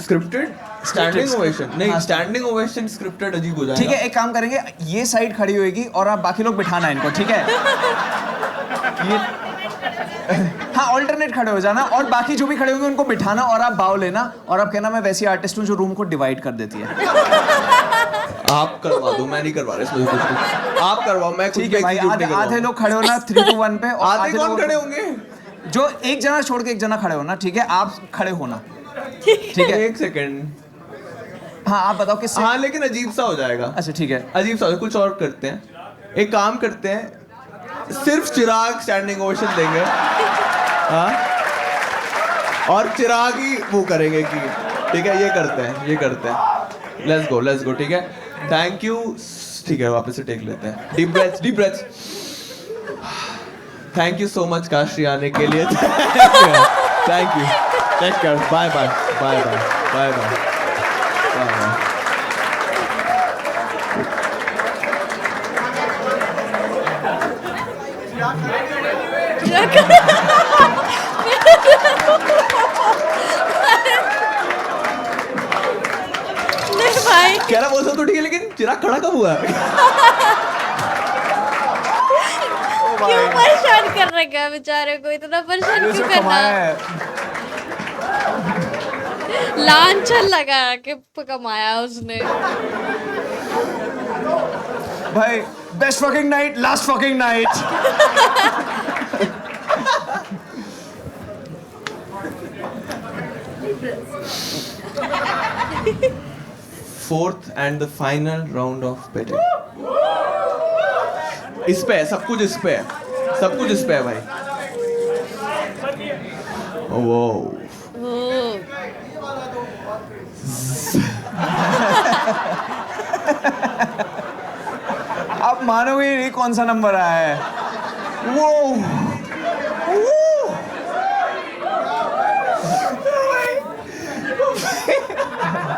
स्क्रिप्टेड स्टैंडिंग ओवेशन नहीं, स्टैंडिंग ओवेशन स्क्रिप्टेड अजीब हो जाएगा। ठीक है, एक काम करेंगे, ये साइड खड़ी होएगी और आप बाकी लोग बिठाना इनको, ठीक है? हाँ, ऑल्टरनेट खड़े हो जाना और बाकी जो भी खड़े होंगे उनको बिठाना और आप बाव लेना और आप कहना मैं वैसी आर्टिस्ट हूँ जो रूम को डिवाइड कर देती है। आप करवा दो, मैं नहीं करवा रहा इसमें कुछ भी। आप करवाओ, मैं कुछ ठीक है भाई, आधे लोग खड़े होना 3 to 1 पे और आधे कौन खड़े होंगे? जो एक जना छोड़ के एक जना खड़े होना, ठीक है? आप खड़े होना, ठीक है? एक सेकंड। हाँ, आप बताओ किससे? हाँ, लेकिन अजीब सा हो जाएगा। अच्छा ठीक है, अजीब सा, कुछ और करते हैं। एक काम करते हैं, सिर्फ चिराग स्टैंडिंग ओवेशन देंगे। हाँ, और चिराग ही वो करेंगे कि ठीक है, ये करते हैं। लेट्स गो, ठीक है? Thank you. ठीक है, वापस से टेक लेते हैं। Deep breaths. Thank you so much Kashi आने के लिए। Thank you. Take care. Bye. नहीं भाई, कह रहा वो सब तो ठीक है, लेकिन चिराग खड़ा कब हुआ? क्यों परेशान कर रखा है बेचारे को? इतना परेशान क्यों करना? लांछन लगा के कमाया उसने। भाई best fucking night, last fucking night. Fourth and the final round of betting. इस पे है, सब कुछ इस पे है भाई। वो आप मानोगे ही नहीं कौन सा नंबर आया है। वो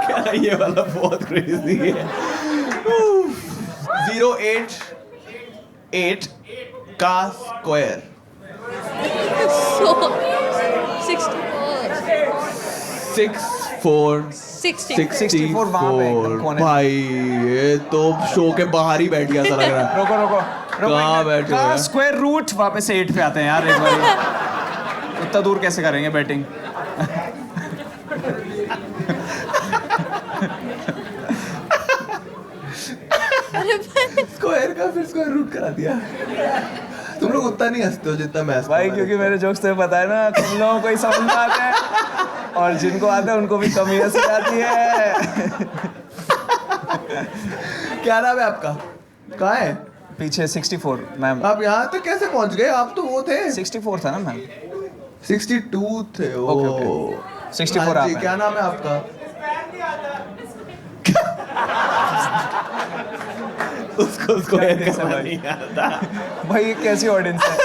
क्या, ये वाला बहुत क्रेजी है। 088 का स्क्वायर 64 वहाँ पे एकदम कोने में। भाई ये तो शो के बाहर ही बैठ गया सा लग रहा है। रुको कहाँ बैठे हुए हैं? स्क्वायर रूट वापस से 8 पे आते हैं यार एक बार। इतना दूर कैसे करेंगे बैटिंग? स्क्वायर का फिर स्क्वायर रूट करा दिया। तुम लोग उतना नहीं हंसते हो जितना मैं हंसता भाई हूँ। क्योंकि मेरे जोक्स तुम्हें पता है ना, तुम लोगों को ही समझ में आते हैं और जिनको आते हैं उनको भी कमी हंसी आती है। क्या नाम है आपका? कहाँ है? पीछे 64 मैम। आप यहाँ तक कैसे पहुँच गए? आप तो वो थे 64 था ना मैम? 62 थे। ओके। 64 आप हैं। क्या नाम है आपका? उसको नहीं आता। भाई ये कैसी ऑडियंस है?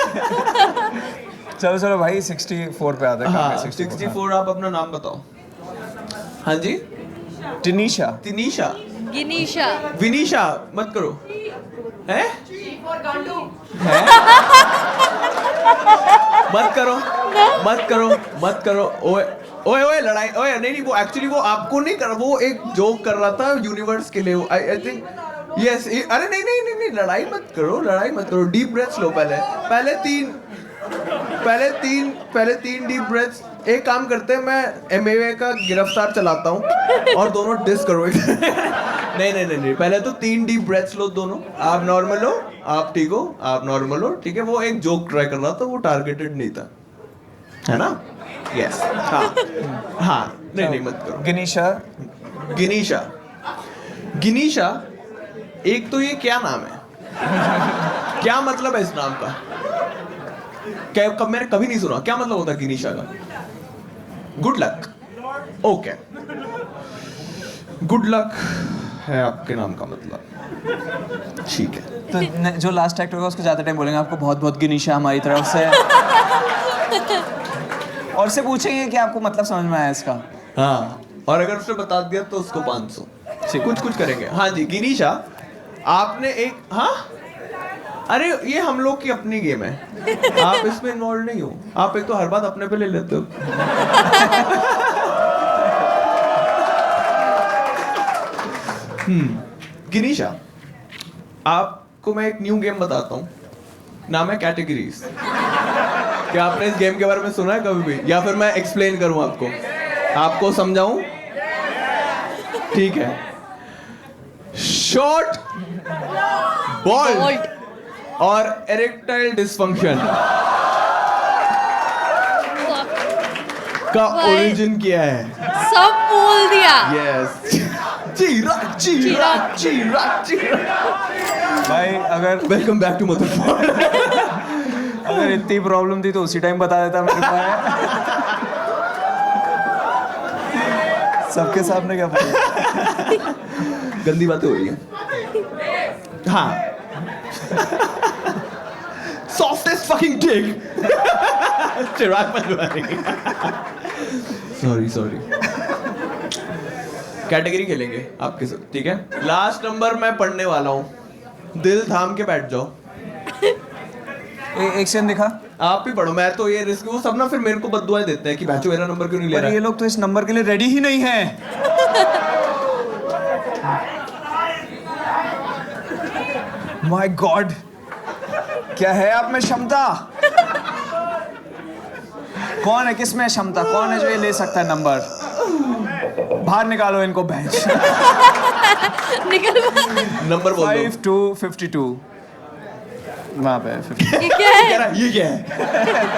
चलो भाई 64 पे आते हैं। हाँ, 64 64। आप अपना नाम बताओ। हाँ जी, टिनीशा। तिनीशा, गिनीशा। विनीशा मत करो। हैं? मत करो। ओए लड़ाई। ओए नहीं, वो एक्चुअली वो आपको नहीं कर, वो एक जोक कर रहा था यूनिवर्स के लिए। आई थिंक यस। अरे नहीं, लड़ाई मत करो। डीप ब्रेथ्स लो। पहले तीन डीप ब्रेथ्स। एक काम करते हैं, मैं एमएवे का गिरफ्तार चलाता हूँ और दोनों डिस करो। नहीं, पहले तो 3 डीप ब्रेथ्स लो दोनों। आप नॉर्मल हो, आप ठीक हो, आप नॉर्मल हो, ठीक है? वो एक जोक ट्राई कर रहा था, वो टारगेटेड नहीं था, है ना? यस। हाँ, नहीं मत करो। गिनीशा, एक तो ये क्या नाम है? क्या मतलब है इस नाम का? मैंने कभी नहीं सुना। क्या मतलब होता है गिनीशा का? Good luck. Okay, good luck है आपके नाम का मतलब। ठीक है। तो जो लास्ट एक्टर होगा उसको ज्यादा टाइम बोलेंगे आपको बहुत बहुत गिनीशा हमारी तरफ से। और से पूछेंगे कि आपको मतलब समझ में आया इसका। हाँ, और अगर उसने बता दिया तो उसको 500। कुछ करेंगे। हाँ जी गिरीशा, आपने एक, हाँ अरे ये हम लोग की अपनी गेम है, आप इसमें इन्वॉल्व नहीं हो। आप एक तो हर बात अपने पे ले लेते हो। गिरीशा, आपको मैं एक न्यू गेम बताता हूँ, नाम है कैटेगरीज। क्या आपने इस गेम के बारे में सुना है कभी भी, या फिर मैं एक्सप्लेन करूँ आपको समझाऊं? ठीक है। शॉर्ट, बॉल्ड और एरेक्टाइल डिसफंक्शन का ओरिजिन क्या है? सब बोल दिया। यस। चीरा चीरा चीरा चीरा। भाई अगर वेलकम बैक टू मदरफोर्ड। अगर इतनी प्रॉब्लम थी तो उसी टाइम बता देता मेरे को। सबके सामने क्या बोला? गंदी बातें हो रही है। हाँ। Softest fucking dick. चिराग पंचवारी। सॉरी। कैटेगरी खेलेंगे आपके साथ, ठीक है? लास्ट नंबर मैं पढ़ने वाला हूँ, दिल थाम के बैठ जाओ। एक सेकंड दिखा। आप ही पढ़ो, मैं तो ये रिस्क, वो सब ना फिर मेरे को बद्दुआएं देते हैं कि बच्चों मेरा नंबर क्यों नहीं ले पर रहा ये है। लोग तो इस नंबर के लिए रेडी ही नहीं हैं। माय गॉड, क्या है आप में क्षमता? कौन है, किस में क्षमता? कौन है जो ये ले सकता है नंबर? बाहर निकालो इनको बेंच। निकल। नंबर बोल 5 दो। to 52 वहाँ पे 52। ये क्या है? कह रहा ये क्या है?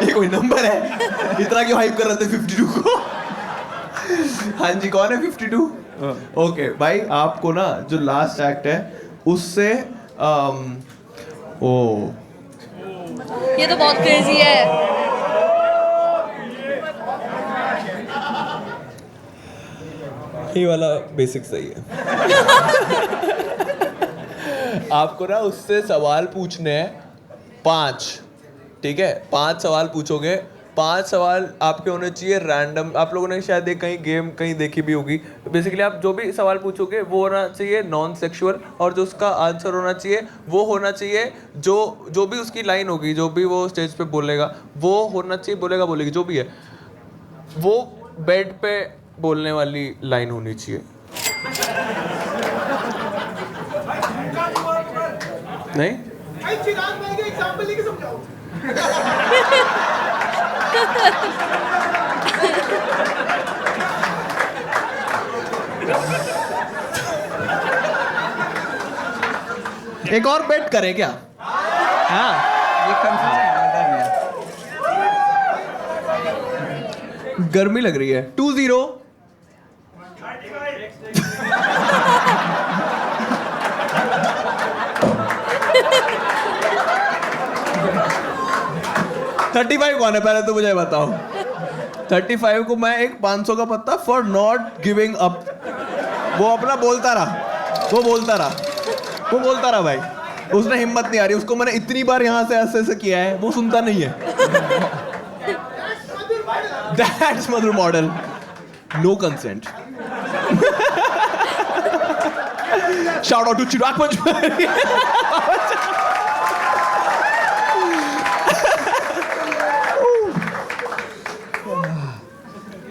ये कोई नंबर है? इतना क्यों हाइप कर रहे थे 52 को? हाँ जी, कौन है 52? ओके भाई, आपको ना जो लास्ट एक्ट है उससे ये तो बहुत क्रेजी है। ये वाला बेसिक सही है। आपको ना उससे सवाल पूछने हैं 5, ठीक है? 5 सवाल पूछोगे, 5 सवाल आपके होने चाहिए रैंडम। आप लोगों ने शायद एक कहीं गेम कहीं देखी भी होगी। बेसिकली आप जो भी सवाल पूछोगे वो होना चाहिए नॉन सेक्सुअल, और जो उसका आंसर होना चाहिए वो होना चाहिए जो भी उसकी लाइन होगी, जो भी वो स्टेज पे बोलेगा वो होना चाहिए, बोलेगी जो भी है वो बेड पे बोलने वाली लाइन होनी चाहिए। नहीं? चिराग भाई का एग्जांपल लेके समझाओ। एक और बेट करें क्या? हाँ, ये कंफ्यूजन है। गर्मी लग रही है। 2-0। $35 कौन है पहले तो मुझे बताओ। 35 को मैं एक 500 का पत्ता फॉर नॉट गिविंग अप। वो अपना बोलता रहा भाई। उसने हिम्मत नहीं आ रही, उसको मैंने इतनी बार यहाँ से ऐसे किया है, वो सुनता नहीं है। That's mother model. No consent. Shout out to चिराग पंचवारी।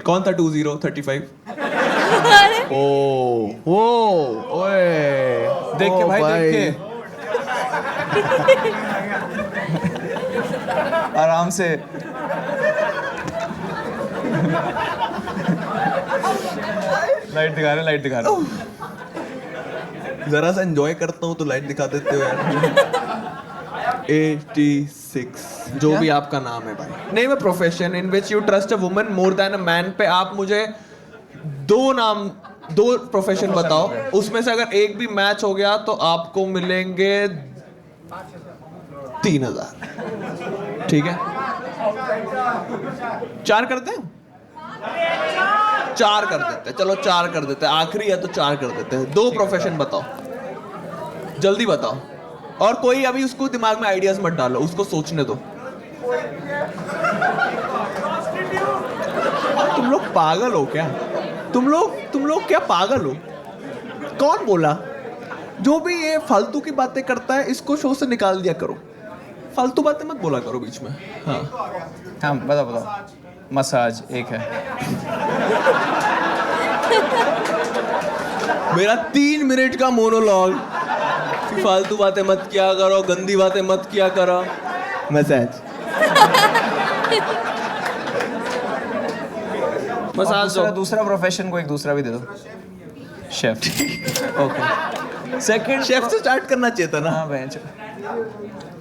कौन था 2-0 35? ओए देख के भाई, देख के आराम से। लाइट दिखा रहे। जरा सा एंजॉय करता हूँ तो लाइट दिखा देते हो यार। 86 जो भी आपका नाम है भाई। नहीं, मैं profession in which you trust a woman more than a man पे आप मुझे 2 प्रोफेशन बताओ, उसमें से अगर एक भी मैच हो गया तो आपको मिलेंगे 3000, ठीक है? 4 करते हैं? 4 कर देते हैं, चलो 4 कर देते हैं, आखिरी है तो 4 कर देते हैं। 2 प्रोफेशन बताओ, जल्दी बताओ। और कोई अभी उसको दिमाग में आइडियाज मत डालो, उसको सोचने दो। तुम लोग पागल हो क्या? तुम लोग क्या पागल हो? कौन बोला? जो भी ये फालतू की बातें करता है इसको शो से निकाल दिया करो। फालतू बातें मत बोला करो बीच में। हाँ हाँ बताओ। मसाज एक है। मेरा 3 मिनट का मोनोलॉग, फालतू बातें मत किया करो, गंदी बातें मत किया करो। मसाज मसाज दूसरा प्रोफेशन को एक दूसरा भी दे दो। शेफ। ओके। सेकंड शेफ से स्टार्ट करना चाहिए था ना। हाँ बेंच।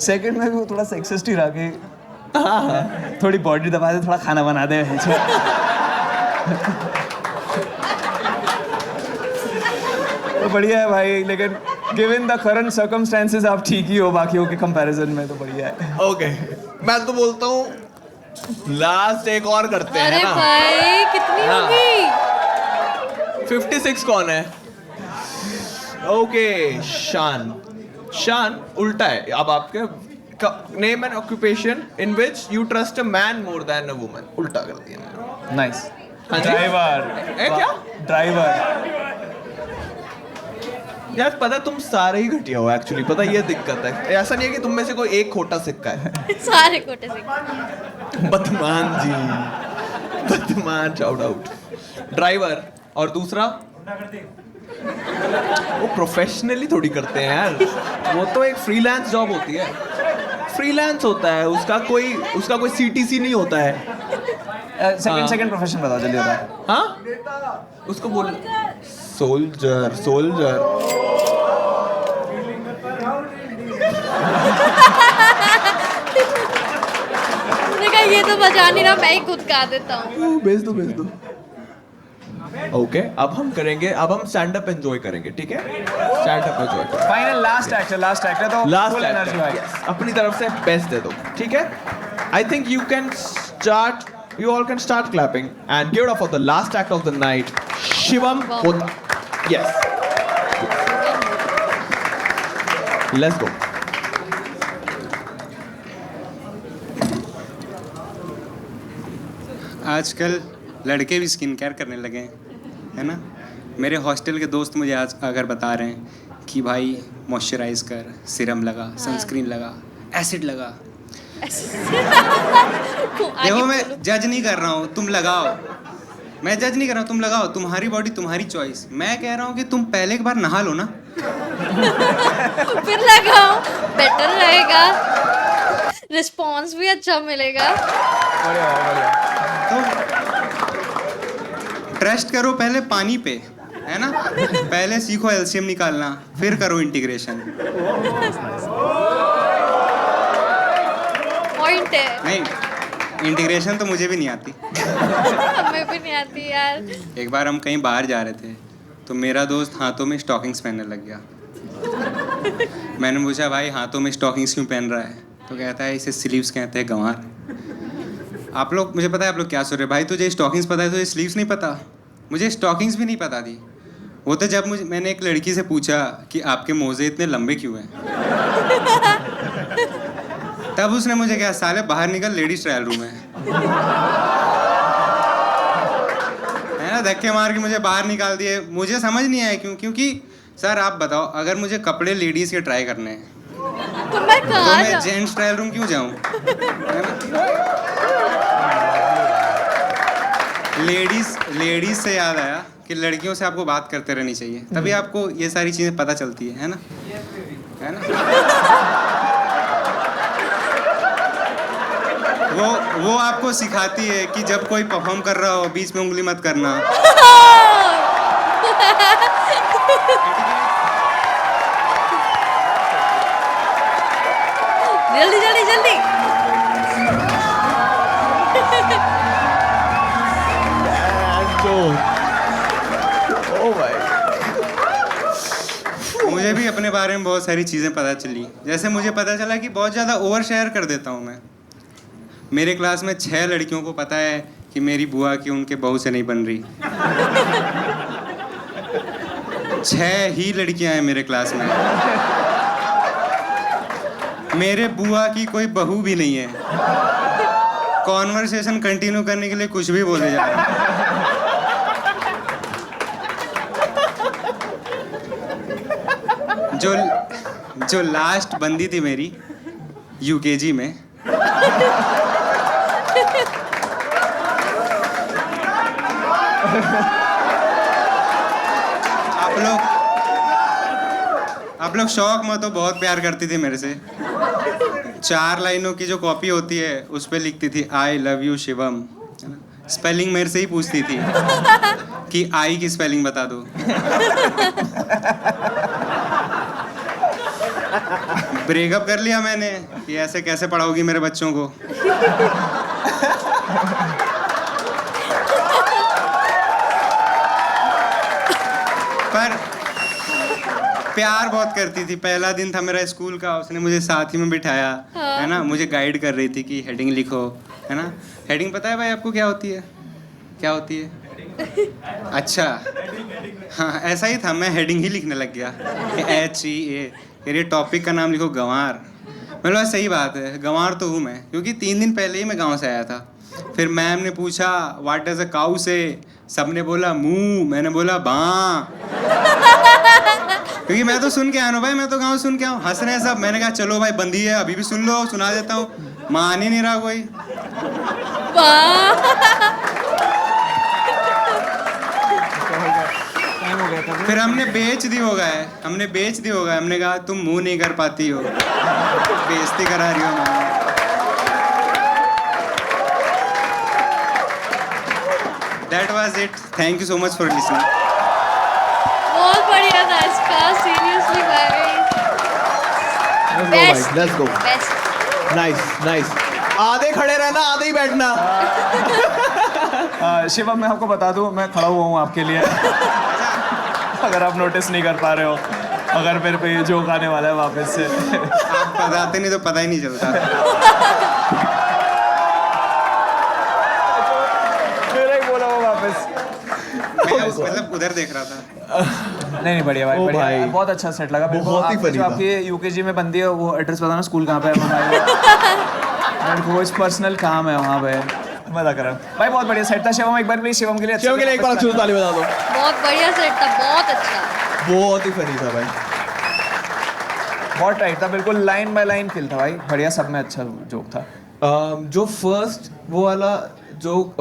सेकंड में भी वो थोड़ा सेक्सिस्ट ही रहा कि थोड़ी बॉडी दबा दे, थोड़ा खाना बना दे। तो बढ़िया है भाई, लेकिन गिवन द करंट सर्कमस्टेंसेस आप ठीक ही हो बाकियों के कंपैरिजन में, तो बढ़िया है। ओके, मैं तो बोलता हूँ लास्ट एक और करते हैं अरे ना। भाई कितनी हाँ। होगी? 56 कौन है? ओके, शान उल्टा है। अब आपके name and occupation in which you trust a man more than a woman, उल्टा कर दिया मैंने। नाइस। हाँ जी? ड्राइवर। ए क्या? ड्राइवर। यार पता तुम सारे ही घटिया हो एक्चुअली, पता ये दिक्कत है। ऐसा नहीं है कि तुम में से कोई एक खोटा सिक्का है। सारे कोटे से। बदमान जी, बदमान, शाउट आउट। ड्राइवर और दूसरा वो प्रोफेशनली थोड़ी करते हैं यार, वो तो एक फ्रीलांस जॉब होती है। फ्रीलांस होता है, उसका कोई सीटीसी नहीं होता है। सेकंड प्रोफेशन बताओ जल्दी बताओ। हाँ उसको बोल। सोल्जर। मैंने कहा ये तो बजा नहीं रहा, मैं ही खुद गा देता हूँ। भेज दो। ओके, अब हम स्टैंड अप एंजॉय करेंगे, ठीक है? Stand up enjoy. Final last actor तो लास्ट full energy भाई। अपनी तरफ से बेस्ट दे दो, ठीक है? I think you all can start clapping and give it up for the last act of the night, Shivam Hota. Yes. Let's go. आजकल लड़के भी स्किन केयर करने लगे हैं, है ना? मेरे हॉस्टल के दोस्त मुझे आज अगर बता रहे हैं कि भाई मॉइस्चराइज कर, सीरम लगा, सनस्क्रीन लगा, एसिड लगा। देखो मैं जज नहीं कर रहा हूँ, तुम लगाओ। मैं जज नहीं कर रहा हूँ, तुम लगाओ, तुम्हारी बॉडी तुम्हारी चॉइस। मैं कह रहा हूँ कि तुम पहले एक बार नहा लो ना। फिर लगाओ, बेटर रहेगा, रिस्पॉन्स भी अच्छा मिलेगा। तो ट्रस्ट करो पहले पानी पे, है ना? पहले सीखो एलसीएम निकालना, फिर करो इंटीग्रेशन। पॉइंट है। नहीं, इंटीग्रेशन तो मुझे भी नहीं आती। हमें भी नहीं आती यार। एक बार हम कहीं बाहर जा रहे थे तो मेरा दोस्त हाथों में स्टॉकिंग्स पहनने लग गया। मैंने पूछा भाई हाथों में स्टॉकिंग्स क्यों पहन रहा है? तो कहता है इसे स्लीव्स कहते हैं गंवार। आप लोग, मुझे पता है आप लोग क्या सोच रहे हैं, भाई तुझे स्टॉकिंग्स पता है, तुझे स्लीव्स नहीं पता? मुझे स्टॉकिंग्स भी नहीं पता थी। वो तो जब मैंने एक लड़की से पूछा कि आपके मोजे इतने लंबे क्यों हैं, तब उसने मुझे कहा साले बाहर निकल, लेडीज ट्रायल रूम है ना? धक्के मार के मुझे बाहर निकाल दिए। मुझे समझ नहीं आया क्यों, क्योंकि सर आप बताओ, अगर मुझे कपड़े लेडीज के ट्राई करने हैं तो मैं तो कहाँ मैं जाऊँ? जेंट्स ट्रायल रूम क्यों जाऊं, है ना? लेडीज से याद आया कि लड़कियों से आपको बात करते रहनी चाहिए, तभी आपको ये सारी चीजें पता चलती है ना? है ना? वो आपको सिखाती है कि जब कोई परफॉर्म कर रहा हो बीच में उंगली मत करना। जल्दी। ओ भाई, मुझे भी अपने बारे में बहुत सारी चीज़ें पता चली। जैसे मुझे पता चला कि बहुत ज़्यादा ओवर शेयर कर देता हूँ मैं। मेरे क्लास में 6 लड़कियों को पता है कि मेरी बुआ की उनके बहू से नहीं बन रही। 6 ही लड़कियां हैं मेरे क्लास में। मेरे बुआ की कोई बहू भी नहीं है। कॉन्वर्सेशन कंटिन्यू करने के लिए कुछ भी बोले जा रहे हैं। जो लास्ट बंदी थी मेरी यूकेजी में, आप लोग शौक मत हो, बहुत प्यार करती थी मेरे से। 4 लाइनों की जो कॉपी होती है उस पे लिखती थी I love you Shivam. Spelling मेरे से ही पूछती थी कि आई की स्पेलिंग बता दो। ब्रेकअप कर लिया मैंने कि ऐसे कैसे पढ़ाओगी मेरे बच्चों को। पर प्यार बहुत करती थी। पहला दिन था मेरा स्कूल का, उसने मुझे साथ ही में बिठाया, है ना, मुझे गाइड कर रही थी कि हेडिंग लिखो, है ना। हेडिंग पता है भाई आपको क्या होती है? क्या होती है? अच्छा, हाँ ऐसा ही था, मैं हेडिंग ही लिखने लग गया। HEA, ये टॉपिक का नाम लिखो गंवार। मैंने बोला सही बात है, गंवार तो हूँ मैं, क्योंकि 3 दिन पहले ही मैं गाँव से आया था। फिर मैम ने पूछा व्हाट डज अ काऊ से, सबने बोला मुंह, मैंने बोला बाँ। क्योंकि मैं तो सुन के आया हूँ भाई, मैं तो गाँव सुन के आऊँ। हंस रहे हैं सब, मैंने कहा चलो भाई बंदी है, अभी भी सुन लो, सुना देता हूँ। मान ही नहीं रहा कोई। फिर हमने बेच दी होगा है, हमने कहा तुम मुंह नहीं कर पाती हो, बेइज्जती करा रही हो ma'am. That was it. Thank you so much for listening. बहुत बढ़िया था इसका, सीरियसली भाई। Best let's go. Best. Nice. आधे खड़े रहना, आधे ही बैठना। शिवम मैं आपको बता दूं, मैं खड़ा हुआ हूँ आपके लिए। अगर आप नोटिस नहीं कर पा रहे हो, अगर मेरे पे ये जोक आने वाला है वापस से। आप बताते नहीं तो पता ही नहीं चलता। मेरा ही बोला वो वापस। मैं मतलब उधर देख रहा था। नहीं बढ़िया भाई, ओ बढ़िया भाई। बहुत अच्छा सेट लगा मेरे को। बहुत ही आपकी funny जो था। आपकी यूकेजी में बंदी है, वो एड्रेस बताना स्कूल कहाँ पे है। मेरे को कुछ पर्सनल काम है वहाँ पे। मजा कर रहा हूँ भाई, बहुत बढ़िया सेट था। शिवम एक बार प्लीज शिवम के लिए एक बार अच्छी ताली बजा दो। बहुत बढ़िया सेट था, बहुत अच्छा। बहुत ही फनी था भाई। बहुत टाइट था, बिल्कुल लाइन बाय लाइन किल था भाई, बढ़िया, सब में अच्छा जोक था। जो फर्स्ट वो वाला जोक,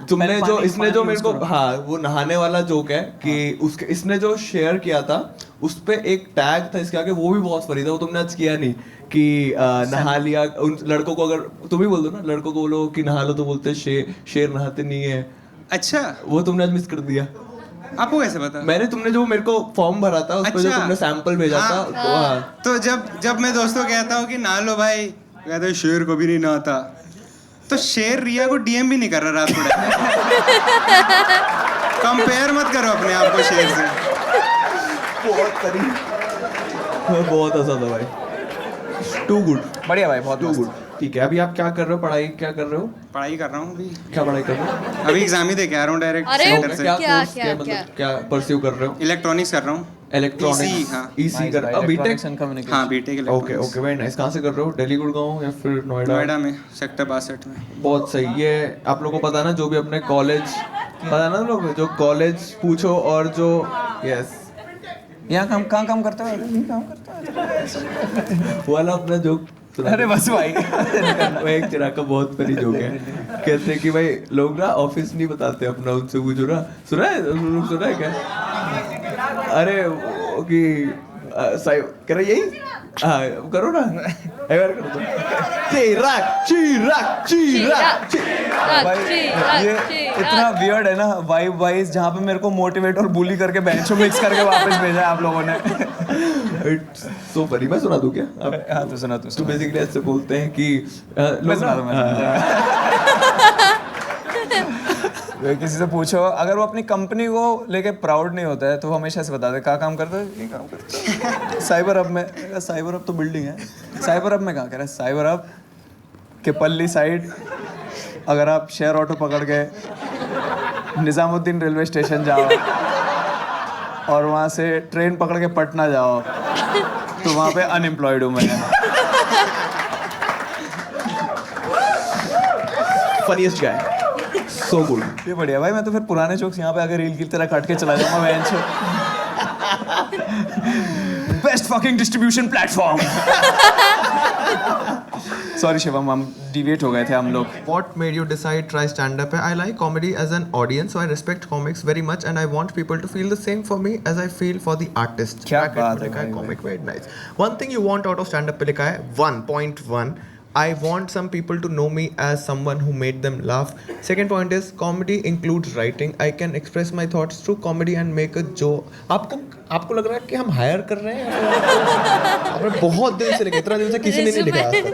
तुमने मैंने जो पानी- इसने जो पानी मेरे को, use करो। हाँ वो नहाने वाला जोक है कि उसके इसने जो शेयर किया था उस पे एक टैग था इसके आगे, वो भी बहुत फनी था। वो तुमने आज किया नहीं कि नहा लिया। उन लड़कों को, अगर तुम ही बोल दो ना, लड़कों को बोलो कि नहा लो तो बोलते शेर नहाते नहीं है। अच्छा, वो तुमने आज मिस कर दिया। आपको कैसे पता? मैंने, तुमने जो मेरे को फॉर्म भरा था उस पे जो अच्छा। तुमने सैंपल भेजा हाँ। था, तो हाँ। तो जब मैं दोस्तों कहता हूँ कि नहा लो भाई, कहते हैं शेर को भी नहीं नहाता, तो शेर रिया को डीएम भी नहीं कर रहा रात को। कंपेयर मत करो अपने आप को शेर से। बहुत हंसा था भाई। Too good. बढ़िया भाई, बहुत टू मस्त। गुड। ठीक है, अभी आप क्या कर रहे हो? पढ़ाई क्या कर रहे हो? पढ़ाई कर रहा हूँ अभी। क्या पढ़ाई कर रहे हो? अभी एग्जाम ही दे के आ रहा हूँ डायरेक्ट अरे, सेंटर से। क्या क्या- कोर्स, क्या- मतलब क्या परस्यू कर रहे हो? इलेक्ट्रॉनिक्स कर रहा हूँ। इलेक्ट्रॉनिक्स। EC, हाँ। ईसी कर, बीटेक। Electronics and communication। हाँ BTech okay okay, very nice. कहाँ से कर रहे हो? दिल्ली, गुड़गांव या फिर नोएडा? नोएडा में सेक्टर 62 में। बहुत सही। ये आप लोगों को पता है ना, जो भी अपने कॉलेज, पता है ना लोग, जो कॉलेज पूछो और जो, यस, यहाँ कहाँ काम करते हो? यहीं काम करते हो? वाला अपना जोक सुना। अरे बस भाई। वो एक चिराग का बहुत फनी जोक है। कहते हैं कि भाई लोग ना ऑफिस नहीं बताते अपना, उनसे पूछो ना। सुना है क्या? अरे वो कि कह रहे यही, हाँ करो ना, एक बार करो तो। चिराग भाई ये इतना वियर्ड है ना वाइब वाइज, जहाँ पे मेरे को मोटिवेट और बुली करके बेंचो मिक्स करके वापस भेजा है आप लोगों ने। It's so funny. मैं सुना दूं क्या? हाँ तो सुना तो बेसिकली ऐसे बोलते हैं कि मैं सुना दूं, किसी से पूछो, अगर वो अपनी कंपनी को लेके प्राउड नहीं होता है तो वो हमेशा से बता दे कहाँ काम करता है, ये काम करता है साइबर हब में। साइबर हब तो बिल्डिंग है, साइबर हब में कहाँ कह रहा है? साइबर हब के पल्ली साइड, अगर आप शेयर ऑटो पकड़ के निज़ामुद्दीन रेलवे स्टेशन जाओ और वहाँ से ट्रेन पकड़ के पटना जाओ तो वहाँ पे अनएम्प्लॉयड हूँ मैं। फनीएस्ट गाय, सो गुड। ये बढ़िया भाई, मैं तो फिर पुराने जोक्स यहाँ पे आकर रील की तरह काट के चला जाऊंगा। best fucking distribution platform. Sorry Shivam, हम deviate हो गए थे हम लोग. What made you decide try stand up? I like comedy as an audience, so I respect comics very much, and I want people to feel the same for me as I feel for the artist. क्या Bracket बात में है लिखा है भाई, comic very nice. One thing you want out of stand up पे लिखा है 1.1. I want some people to know me as someone who made them laugh. Second point is comedy includes writing. I can express my thoughts through comedy and make a joke. आपको लग रहा है कि हम higher कर रहे हैं? आपने बहुत दिन से लिखा, इतना दिन से किसी ने नहीं लिखा आज तक.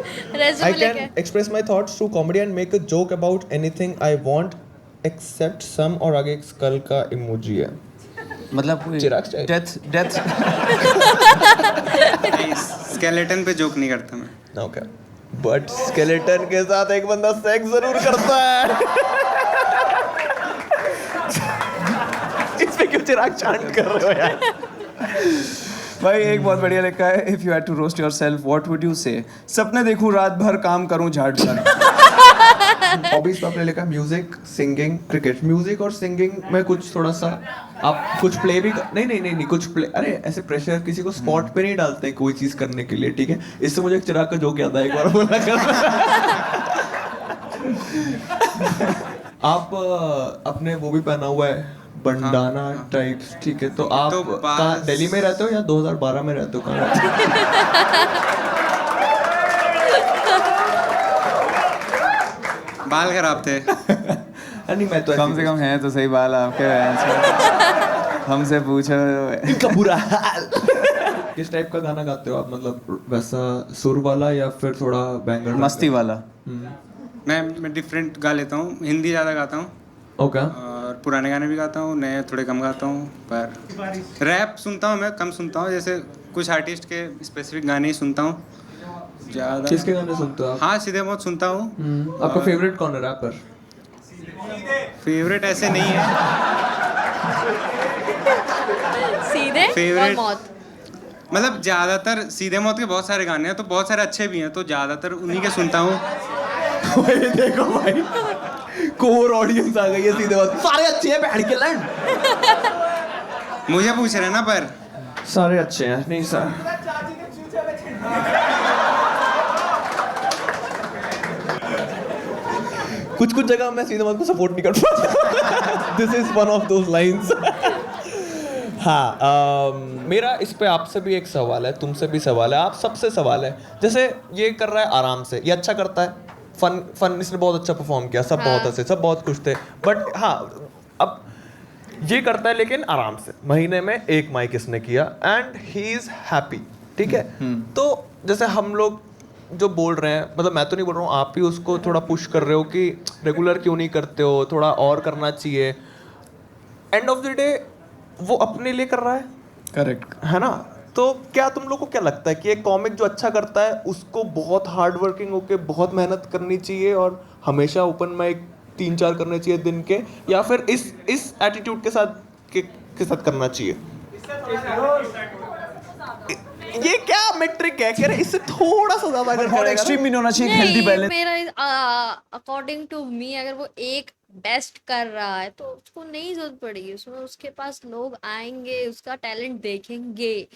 I can express my thoughts through comedy and make a joke about anything I want except some, और आगे एक skull का emoji है. मतलब चिराग स्टाइल. death. स्केलेटन पे जोक नहीं करता मैं. Okay. बट स्केलेटन के साथ एक बंदा सेक्स जरूर करता है. इस पे क्यों चिराग चांट कर रहे हो यार? भाई एक बहुत बढ़िया लिखा है, if you had to roast yourself, what would you say? सपने देखूं रात भर काम करूं झाड़ कर. हॉबीज पे आपने लिखा म्यूजिक, सिंगिंग, क्रिकेट. म्यूजिक और सिंगिंग में कुछ थोड़ा सा आप कुछ प्ले भी नहीं कुछ प्ले. अरे ऐसे प्रेशर किसी को स्पॉट पे नहीं डालते हैं कोई चीज करने के लिए, ठीक है. इससे मुझे एक चिराग का जोक याद आया, एक बार बोला कर. आप अपने वो भी पहना हुआ है बंडाना टाइप्स, ठीक है. तो आप तो कहाँ, दिल्ली में रहते हो या 2012 में रहते हो, कहाँ रहते हो? बाल खराब थे. नहीं मैं तो कम से कम है तो सही बाल आपके. हमसे पूछो इनका बुरा हाल. किस टाइप का गाना गाते हो आप, मतलब वैसा सुर वाला या फिर थोड़ा बैंगर मस्ती वाला? मैं डिफरेंट गा लेता हूँ. हिंदी ज़्यादा गाता हूँ ओके. और पुराने गाने भी गाता हूँ, नए थोड़े कम गाता हूँ. पर रैप सुनता हूँ मैं, कम सुनता हूँ. जैसे कुछ आर्टिस्ट के स्पेसिफिक गाने ही सुनता हूँ ज़्यादा. किसके गाने सुनते हो आप? हाँ, सीधे बहुत सुनता हूँ. आपका फेवरेट कौन है रैपर? फेवरेट ऐसे नहीं है. सीधे और Favorite- मौत. मतलब ज़्यादातर सीधे मौत के बहुत सारे गाने हैं, तो बहुत सारे अच्छे भी हैं, तो ज़्यादातर उन्हीं के सुनता हूँ. देखो भाई, कोर ऑडियंस आ गई है. सीधे बात, सारे अच्छे हैं बैठ के लड़. मुझे पूछ रहे हैं ना, पर सारे अच्छे हैं. नहीं सर, कुछ जगह मैं सीधे बात को सपोर्ट नहीं कर पाता. This is one of those lines. हाँ, मेरा इस पे आपसे भी एक सवाल है, तुमसे भी सवाल है, आप सबसे सवाल है. जैसे ये कर रहा है आराम से, ये अच्छा करता है, फन इसने बहुत अच्छा परफॉर्म किया, सब बहुत हंसे, सब बहुत खुश थे. बट हाँ, अब ये करता है लेकिन आराम से. महीने में एक माइक इसने किया एंड ही इज हैप्पी, ठीक है. तो जैसे हम लोग जो बोल रहे हैं, मतलब मैं तो नहीं बोल रहा हूँ, आप ही उसको थोड़ा पुश कर रहे हो कि रेगुलर क्यों नहीं करते हो, थोड़ा और करना चाहिए. एंड ऑफ द डे वो अपने लिए कर रहा है, करेक्ट है ना. तो क्या तुम लोग को क्या लगता है कि एक कॉमिक जो अच्छा करता है उसको बहुत हार्ड वर्किंग होके बहुत मेहनत करनी चाहिए और हमेशा ओपन माइक 3-4 करने चाहिए दिन के, या फिर इस एटीट्यूड के साथ करना चाहिए? ये क्या मेट्रिक है? कह रहे इससे थोड़ा सा ज्यादा अगर बहुत एक्सट्रीम भी नहीं होना चाहिए, हेल्दी नहीं, बैलेंस. मेरा अकॉर्डिंग टू मी अगर वो एक बेस्ट कर रहा है तो उसको नहीं जरूरत पड़ेगी. उसमें उसके पास लोग आएंगे, उसका टैलेंट देखेंगे.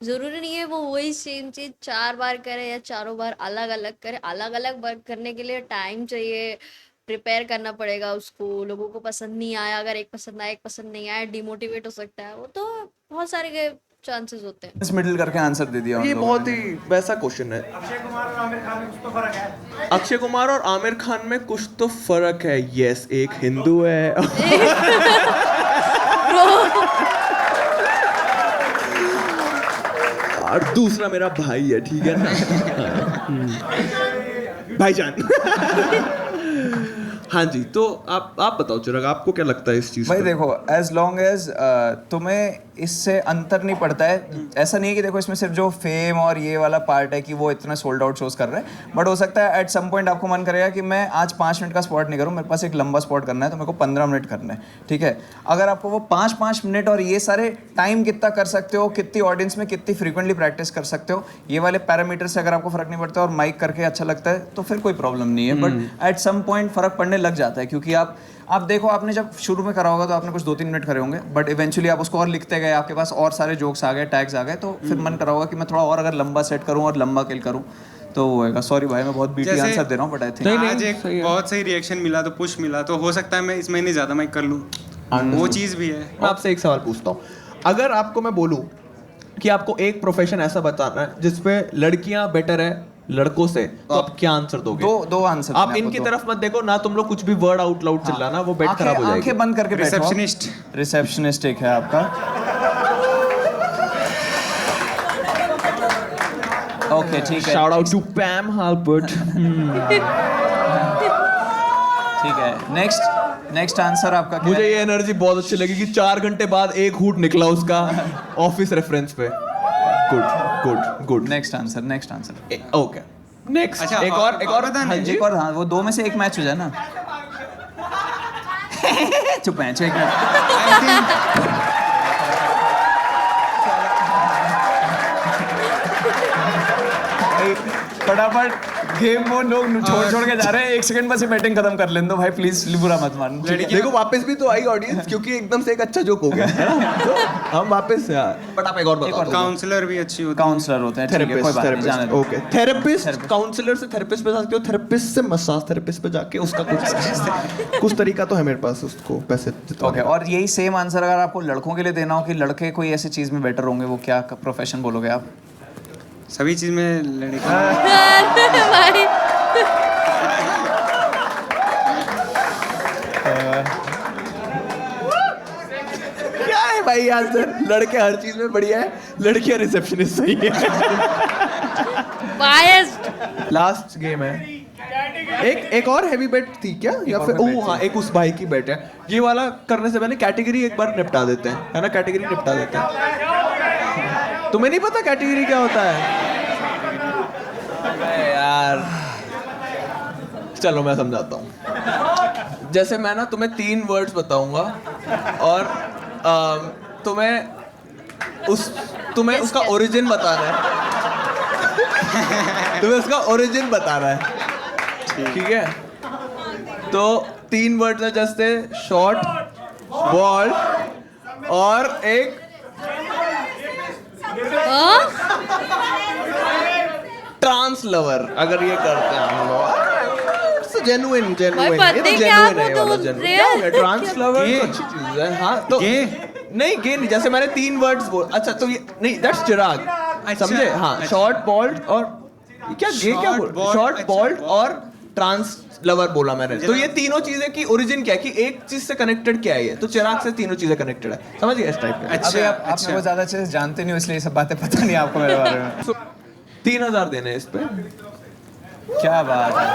जरूरी नहीं है वो वही सेम चीज 4 बार करे या चारों बार अलग अलग करे. अलग अलग वर्क करने के लिए टाइम चाहिए, प्रिपेयर करना पड़ेगा उसको. लोगों को पसंद नहीं आया, अगर एक पसंद आया एक पसंद नहीं आया, डिमोटिवेट हो सकता है वो. तो बहुत सारे चांसेस होते हैं. इस मिडिल करके आंसर दे दिया. ये बहुत ही वैसा क्वेश्चन है. अक्षय कुमार और आमिर खान में कुछ तो फर्क है. यस, एक हिंदू है और दूसरा मेरा भाई है, ठीक है ना. भाईजान. हाँ जी, तो आप बताओ चिराग, आपको क्या लगता है इस चीज़ भाई पर? देखो, एज लॉन्ग एज तुम्हें इससे अंतर नहीं पड़ता है. ऐसा नहीं है कि देखो इसमें सिर्फ जो फेम और ये वाला पार्ट है कि वो इतना सोल्ड आउट शोज कर रहे हैं. बट हो सकता है एट सम पॉइंट आपको मन करेगा कि मैं आज 5 मिनट का स्पॉट नहीं करूँ, मेरे पास एक लंबा स्पॉट करना है तो मेरे को 15 मिनट करना है, ठीक है. अगर आपको वो 5 मिनट और ये सारे टाइम कितना कर सकते हो, कितनी ऑडियंस में कितनी फ्रीक्वेंटली प्रैक्टिस कर सकते हो, ये वाले पैरामीटर से अगर आपको फर्क नहीं पड़ता और माइक करके अच्छा लगता है तो फिर कोई प्रॉब्लम नहीं है. बट एट सम पॉइंट फर्क पड़ने में लग जाता है, क्योंकि आप देखो, आपने जब शुरू में करा होगा तो आपने कुछ 2-3 मिनट करे होंगे, बट इवेंचुअली आप उसको और लिखते गए, आपके पास और सारे जोक्स आ गए, टैग्स आ गए, तो फिर मन करा होगा कि मैं थोड़ा और अगर लंबा सेट करूँ और लंबा किल करूँ तो वो होएगा। सॉरी भाई, मैं बहुत बीटी जैसे- आंसर दे रहा हूँ, बट आई थिंक आज एक बहुत सही रिएक्शन मिला तो पुश मिला, तो हो सकता है मैं इस महीने ज़्यादा माइक कर लूँ, वो चीज़ भी है। मैं आपसे एक सवाल पूछता हूँ, अगर आपको मैं बोलूँ कि आपको एक प्रोफेशन ऐसा बताना है जिसपे लड़कियां बेटर है लड़कों से, तो आप क्या आंसर दोगे? दो आंसर आप इनकी तरफ मत देखो ना, तुम लोग कुछ भी वर्ड आउट लाउड चिल्लाना, वो बेट खराब हो जाएगी। आंखें बंद करके बैठो। रिसेप्शनिस्ट। रिसेप्शनिस्ट एक है आपका। ओके ठीक है, शाउट आउट टू पैम हाल्बर्ट। ठीक है। नेक्स्ट आंसर आपका क्या मुझे है? ये एनर्जी बहुत अच्छी लगी कि 4 घंटे बाद एक हूट निकला उसका ऑफिस रेफरेंस पे। Good. Next answer. Okay next. अच्छा, एक और बताना हाँ है। जी। एक और, हाँ, वो 2 में से एक मैच हो जाए ना। चुप हैं, एक मिनट। फटाफट गेम वो लोग छोड़ के जा रहे हैं, 1 सेकंड बस बैटिंग खत्म कर लेने दो भाई, प्लीज बुरा मत मान। देखो वापस भी तो आई ऑडियंस, क्योंकि एकदम से एक अच्छा जोक हो गया है ना, तो हम वापस यार। बट आप एक और बताओ। काउंसलर भी अच्छी होती है। काउंसलर होते हैं, ठीक है, कोई बात नहीं, जाने दो। ओके थेरेपिस्ट, काउंसलर से थेरेपिस्ट पे जा सकते हो, थेरेपिस्ट से मसाज थेरेपिस्ट पे जाके उसका कुछ तरीका तो है मेरे पास उसको पैसे ओके, और यही सेम आंसर अगर आपको लड़कों के लिए देना हो कि लड़के कोई ऐसी चीज में बेटर होंगे, वो क्या प्रोफेशन बोलोगे आप? सभी चीज़ में लड़के। भाई क्या है भाई आंसर? लड़के हर चीज में बढ़िया है, लड़कियां रिसेप्शनिस्ट सही है। बायस्ड। लास्ट गेम है। एक और हैवी बेट थी क्या, या फिर ओह हाँ, एक उस भाई की बेट है। ये वाला करने से पहले कैटेगरी एक बार निपटा देते हैं, है ना? कैटेगरी निपटा देते हैं। तुम्हें नहीं पता कैटेगरी क्या होता है? अबे यार चलो मैं समझाता हूँ। जैसे मैं ना तुम्हें 3 वर्ड्स बताऊंगा और तुम्हें उसका ओरिजिन बताना है। तुम्हें उसका ओरिजिन बताना है, ठीक है? तो 3 वर्ड्स है, जैसे शॉर्ट, बॉल और एक ट्रांस लवर। अगर ये करते हैं हम लोग जेन्युइन भाई, ये तो पता क्या जेन्युइन है, वो वाला तो जेन्युइन। real- क्या ट्रांस लवर ये- तो अच्छी चीज है। हाँ तो ये नहीं गे नहीं, जैसे मैंने 3 वर्ड्स बोल, अच्छा तो ये नहीं, दैट्स चिराग, समझे? हाँ, अच्छा। शॉर्ट बॉल्ड और क्या ये क्या Short, बोल, bald, शॉर्ट अच्छा, बॉल्ड bald। और ट्रांस लवर बोला मैंने। तो ये तीनों चीजें की ओरिजिन क्या है, कि एक चीज से कनेक्टेड क्या है ये, तो चिराग से तीनों चीजें कनेक्टेड है, समझ गए? इस टाइप का। अच्छा, अभी आप अच्छा। मेरे को ज्यादा अच्छे से जानते नहीं हो, इसलिए ये सब बातें पता नहीं आपको मेरे बारे में। 3000 देने इस पे। क्या बात है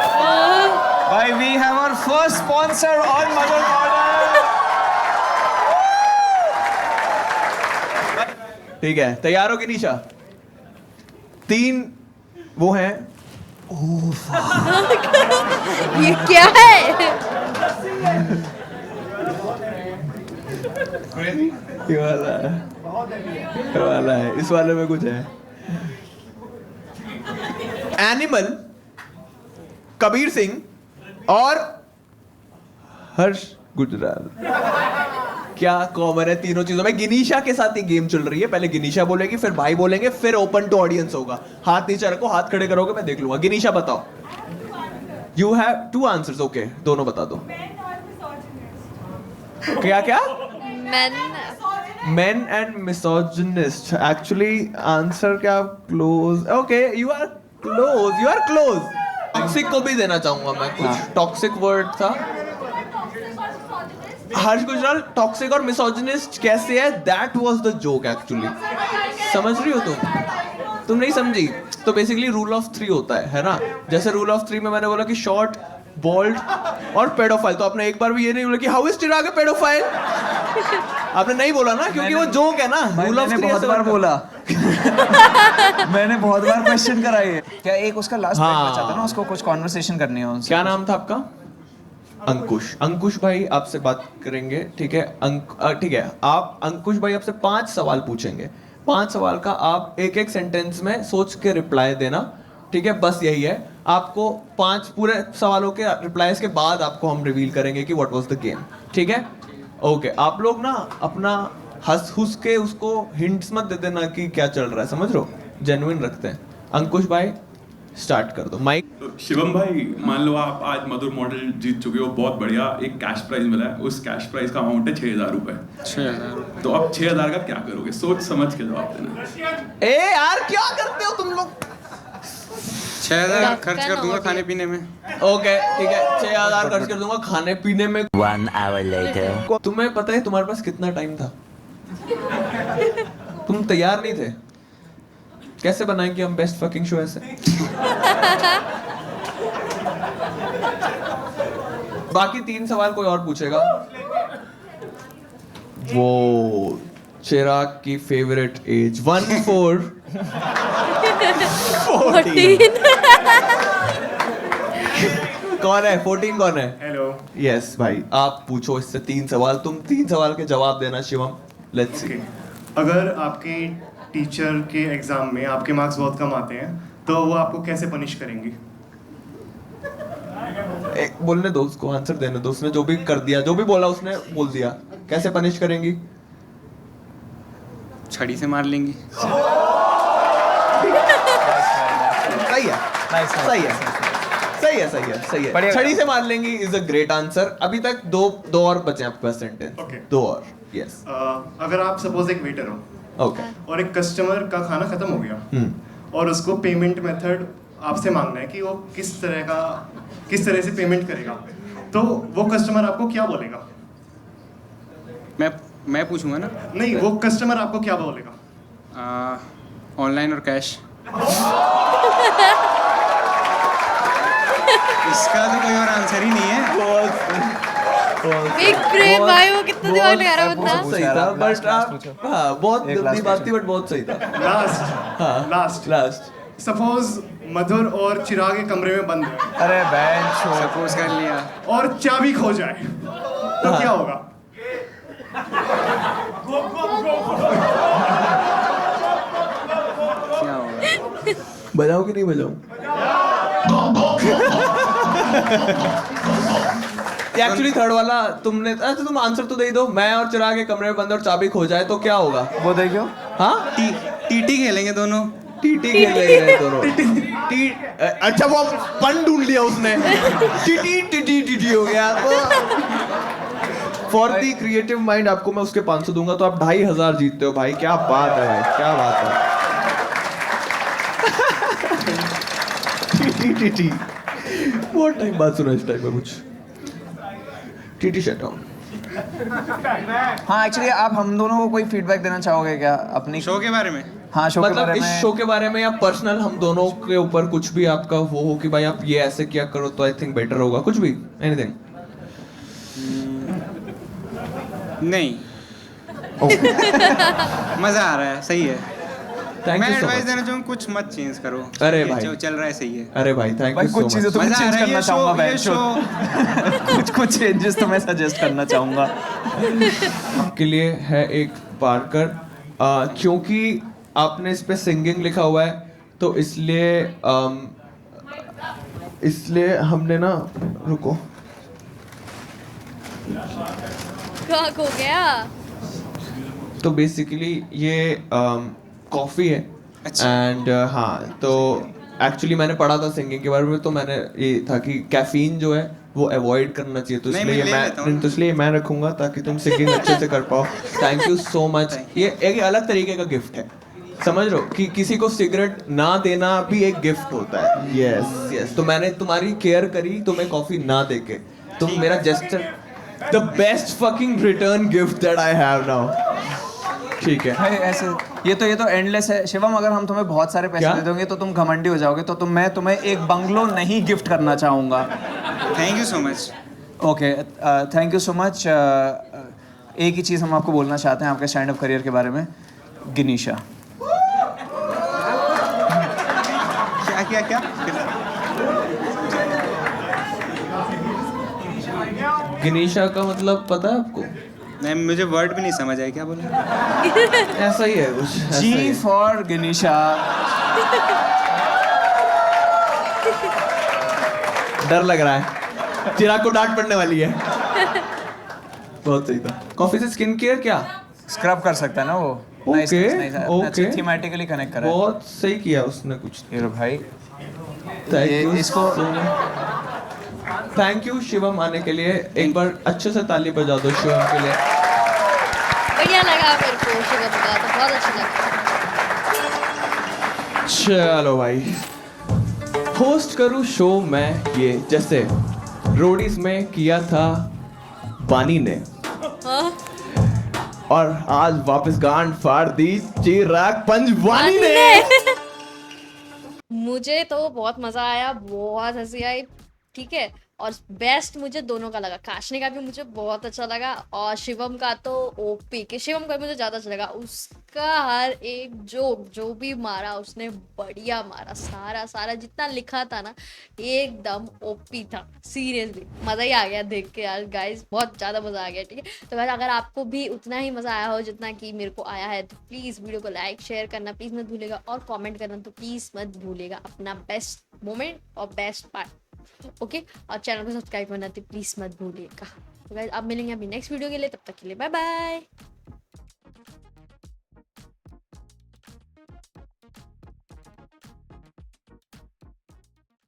भाई, we have our first sponsor on mother model. ठीक है, तैयार हो गिनीशा? 3 वो हैं। ये क्या है? ये वाला है, ये वाला है, इस वाले में कुछ है। एनिमल, कबीर सिंह और हर्ष गुजराल। क्या कॉमन है तीनों चीजों में? गिनीशा के साथ ही गेम चल रही है। पहले गिनीशा बोलेगी, फिर भाई बोलेंगे, फिर ओपन टू ऑडियंस होगा। हाथ नीचे रखो, हाथ खड़े करोगे, मैं देख लूंगा। गिनीशा बताओ। यू हैव 2 आंसर्स, ओके, दोनों बता दो। क्या क्या? Men and misogynist. Actually, answer क्या? Close. Okay, you are close. You are close. Toxic को भी देना चाहूंगा मैं, कुछ toxic word था। हर्ष गुजराल टॉक्सिक और मिसोजिनिस्ट कैसे है? That was the joke actually. समझ रही हो तुम नहीं समझी? तो बेसिकली रूल ऑफ 3 होता है ना? जैसे रूल ऑफ 3 में मैंने बोला कि शॉर्ट, बोल्ड और पेडोफाइल, तो आपने एक बार भी ये नहीं बोला कि how is Chirag a paedophile? आपने नहीं बोला ना, क्योंकि वो जोक है ना। रूल ऑफ 3 बहुत बार बोला। मैंने बहुत बार क्वेश्चन करा ये। क्या एक उसका लास्ट पॉइंट बचा था ना, उसको कुछ कॉन्वर्सेशन करनी है उनसे। क्या नाम था आपका? अंकुश। अंकुश भाई आपसे बात करेंगे, ठीक है? ठीक है, आप अंकुश भाई आपसे 5 सवाल पूछेंगे। 5 सवाल का आप एक सेंटेंस में सोच के रिप्लाई देना, ठीक है? बस यही है। आपको 5 पूरे सवालों के रिप्लाईज के बाद आपको हम रिवील करेंगे कि व्हाट वाज द गेम, ठीक है? ओके, आप लोग ना अपना हंस हुस के उसको हिंट्स मत दे देना कि क्या चल रहा है, समझ रहे हो? जेन्युइन रखते हैं। अंकुश भाई स्टार्ट कर दो। माइक। शिवम भाई, मान लो आप आज मधुर मॉडल जीत चुके हो, बहुत बढ़िया, एक कैश प्राइज मिला है, उस कैश प्राइज का अमाउंट है 6,000 रुपए। 6,000। तो आप 6,000 का क्या करोगे? सोच समझ के जवाब देना। ए यार क्या करते हो तुम लोग? 6,000 खर्च कर दूंगा खाने पीने में। ओके ठीक है, 6,000 खर्च कर दूंगा खाने पीने में। 1 hour later. तुम्हें पता है तुम्हारे पास कितना टाइम था? तुम तैयार नहीं थे। कैसे बनाएंगे हम बेस्ट फकिंग शो ऐसे? बाकी 3 सवाल कोई और पूछेगा? वो चिराग की फेवरेट एज 14 कौन है? 14 कौन है? हेलो। यस भाई, आप पूछो इससे 3 सवाल। तुम 3 सवाल के जवाब देना शिवम। Let's see. अगर आपके टीचर के एग्जाम में आपके मार्क्स बहुत कम आते हैं तो वो आपको कैसे पनिश करेंगी? बोलने दो उसको, आंसर देने दो। उसने जो भी कर दिया, जो भी बोला उसने बोल दिया। कैसे पनिश करेंगी? छड़ी से मार लेंगी। सही है, सही है, सही है, सही है, सही है। छड़ी से मार लेंगी इज अ ग्रेट आंसर। अभी तक दो और बचे आपके पास सेंटेंस। Okay. 2 और। यस। अगर आप सपोज एक वेटर हो ओके। और एक कस्टमर का खाना खत्म हो गया और उसको पेमेंट मेथड आपसे मांगना है कि वो किस तरह से पेमेंट करेगा, तो वो कस्टमर आपको क्या बोलेगा? मैं पूछूंगा ना? नहीं, वो कस्टमर आपको क्या बोलेगा? ऑनलाइन और कैश। इसका तो कोई और आंसर ही नहीं है। बिग ब्रेन भाई, वो कितना दिमाग लगा रहा है बंदा। बहुत सही था, बट आप हाँ बहुत गंदी बात थी, बट बहुत सही था। लास्ट सपोज मधुर और चिराग एक कमरे में बंद है अरे बेंच सपोज कर लिया। और चाबी खो जाए तो क्या होगा? क्या होगा? बजाऊं कि नहीं बजाऊं? एक्चुअली थर्ड वाला तुमने, अच्छा तुम आंसर तो दे दो। मैं और चिराग के कमरे में बंद और चाबी खो जाए तो क्या होगा? वो देखियो। हाँ, टीटी खेलेंगे दोनों। टीटी खेल रहे हैं दोनों। अच्छा वो पन ढूंढ लिया उसने। टीटी हो गया। फॉर दी क्रिएटिव माइंड आपको मैं उसके 500 दूंगा, तो आप 2,500 जीतते हो भाई। क्या बात है भाई, क्या बात है। टीटी बहुत टाइम बाद सुना इस टाइम में कुछ। TT shut down. हाँ एक्चुअली आप हम दोनों को कोई फीडबैक देना चाहोगे क्या अपनी शो के बारे में? हाँ शो के मतलब बारे इस में। शो के बारे में या पर्सनल हम दोनों के ऊपर कुछ भी आपका वो हो कि भाई आप ये ऐसे किया करो तो आई थिंक बेटर होगा, कुछ भी, एनीथिंग? नहीं। मजा आ रहा है, सही है। थैंक मैं यू सो एडवाइस मच। देना चाहूँ कुछ मत चेंज करो। अरे ये भाई। जो चल रहा है सही है। अरे भाई थैंक भाई यू सो कुछ चीजें मच। तो मैं मजा आ चेंज रहा है करना ये चाहूंगा शो, ये बेंच। शो। कुछ चेंजेस तो मैं सजेस्ट करना चाहूंगा। आपके लिए है एक पार्कर, क्योंकि आपने इस पे सिंगिंग लिखा हुआ है तो इसलिए हमने ना, रुको, कहाँ खो गया? तो बेसिकली ये कॉफ़ी है। अच्छा। एंड हाँ, तो एक्चुअली मैंने पढ़ा था सिंगिंग के बारे में, तो मैंने ये था कि कैफीन जो है वो अवॉइड करना चाहिए, तो नहीं, इसलिए मैं ले लेता हूँ। तो इसलिए मैं रखूंगा ताकि तुम सिंगिंग अच्छे से कर पाओ। Thank you so much. ये एक अलग तरीके का गिफ्ट है, समझ रहे हो कि किसी को सिगरेट ना देना भी एक गिफ्ट होता है। यस यस, तो मैंने तुम्हारी केयर करी, तुम्हें कॉफी ना देके, तुम मेरा gesture, the best fucking return gift that I have now. ठीक है भाई ऐसे ये तो एंडलेस है शिवम। अगर हम तुम्हें बहुत सारे पैसे क्या? दे दोगे तो तुम घमंडी हो जाओगे, तो मैं तुम्हें एक बंगलो नहीं गिफ्ट करना चाहूंगा। Thank you so much. Okay thank you so much. एक ही चीज़ हम आपको बोलना चाहते हैं आपके स्टैंड अप करियर के बारे में। गिनीशा। क्या? गिनीशा का मतलब पता है आपको? नहीं, मुझे वर्ड भी नहीं समझ आया, क्या बोले? ऐसा ही है कुछ, ऐसा ही जी है। फॉर गिनीशा। डर लग रहा है, चिराग को डांट पड़ने वाली है। बहुत सही था। कॉफी से स्किन केयर क्या? स्क्रब कर सकता है ना वो। ओके ओके, थीमेटिकली कनेक्ट करा है। बहुत सही किया उसने कुछ। ये लो भाई, थैंक ये यू इसको थैंक यू शिवम आने के लिए। एक बार अच्छे से ताली बजा दो शिवम के लिए। बढ़िया लगा मेरे को शिवम का, तो बहुत अच्छा लगा। चलो भाई, होस्ट करूँ शो मैं ये, जैसे रोडीज में किया था बानी ने, और आज वापस गांड फाड़ दी चिराग पंजवानी ने। मुझे तो बहुत मजा आया, बहुत हंसी आई, ठीक है। और बेस्ट मुझे दोनों का लगा, काशनी का भी मुझे बहुत अच्छा लगा, और शिवम का तो ओपी के, शिवम का मुझे ज्यादा अच्छा लगा। उसका हर एक जोक जो भी मारा उसने बढ़िया मारा, सारा जितना लिखा था ना एकदम ओपी था। सीरियसली मजा ही आ गया देख के यार गाइस, बहुत ज्यादा मजा आ गया, ठीक है। तो गाइस अगर आपको भी उतना ही मजा आया हो जितना कि मेरे को आया है, तो प्लीज वीडियो को लाइक शेयर करना प्लीज मत भूलेगा, और कमेंट करना तो प्लीज मत भूलेगा अपना बेस्ट मोमेंट और बेस्ट पार्ट, ओके। और चैनल को सब्सक्राइब करना तो प्लीज मत भूलिएगा। तो गाइस अब मिलेंगे अभी नेक्स्ट वीडियो के लिए, तब तक के लिए बाय बाय।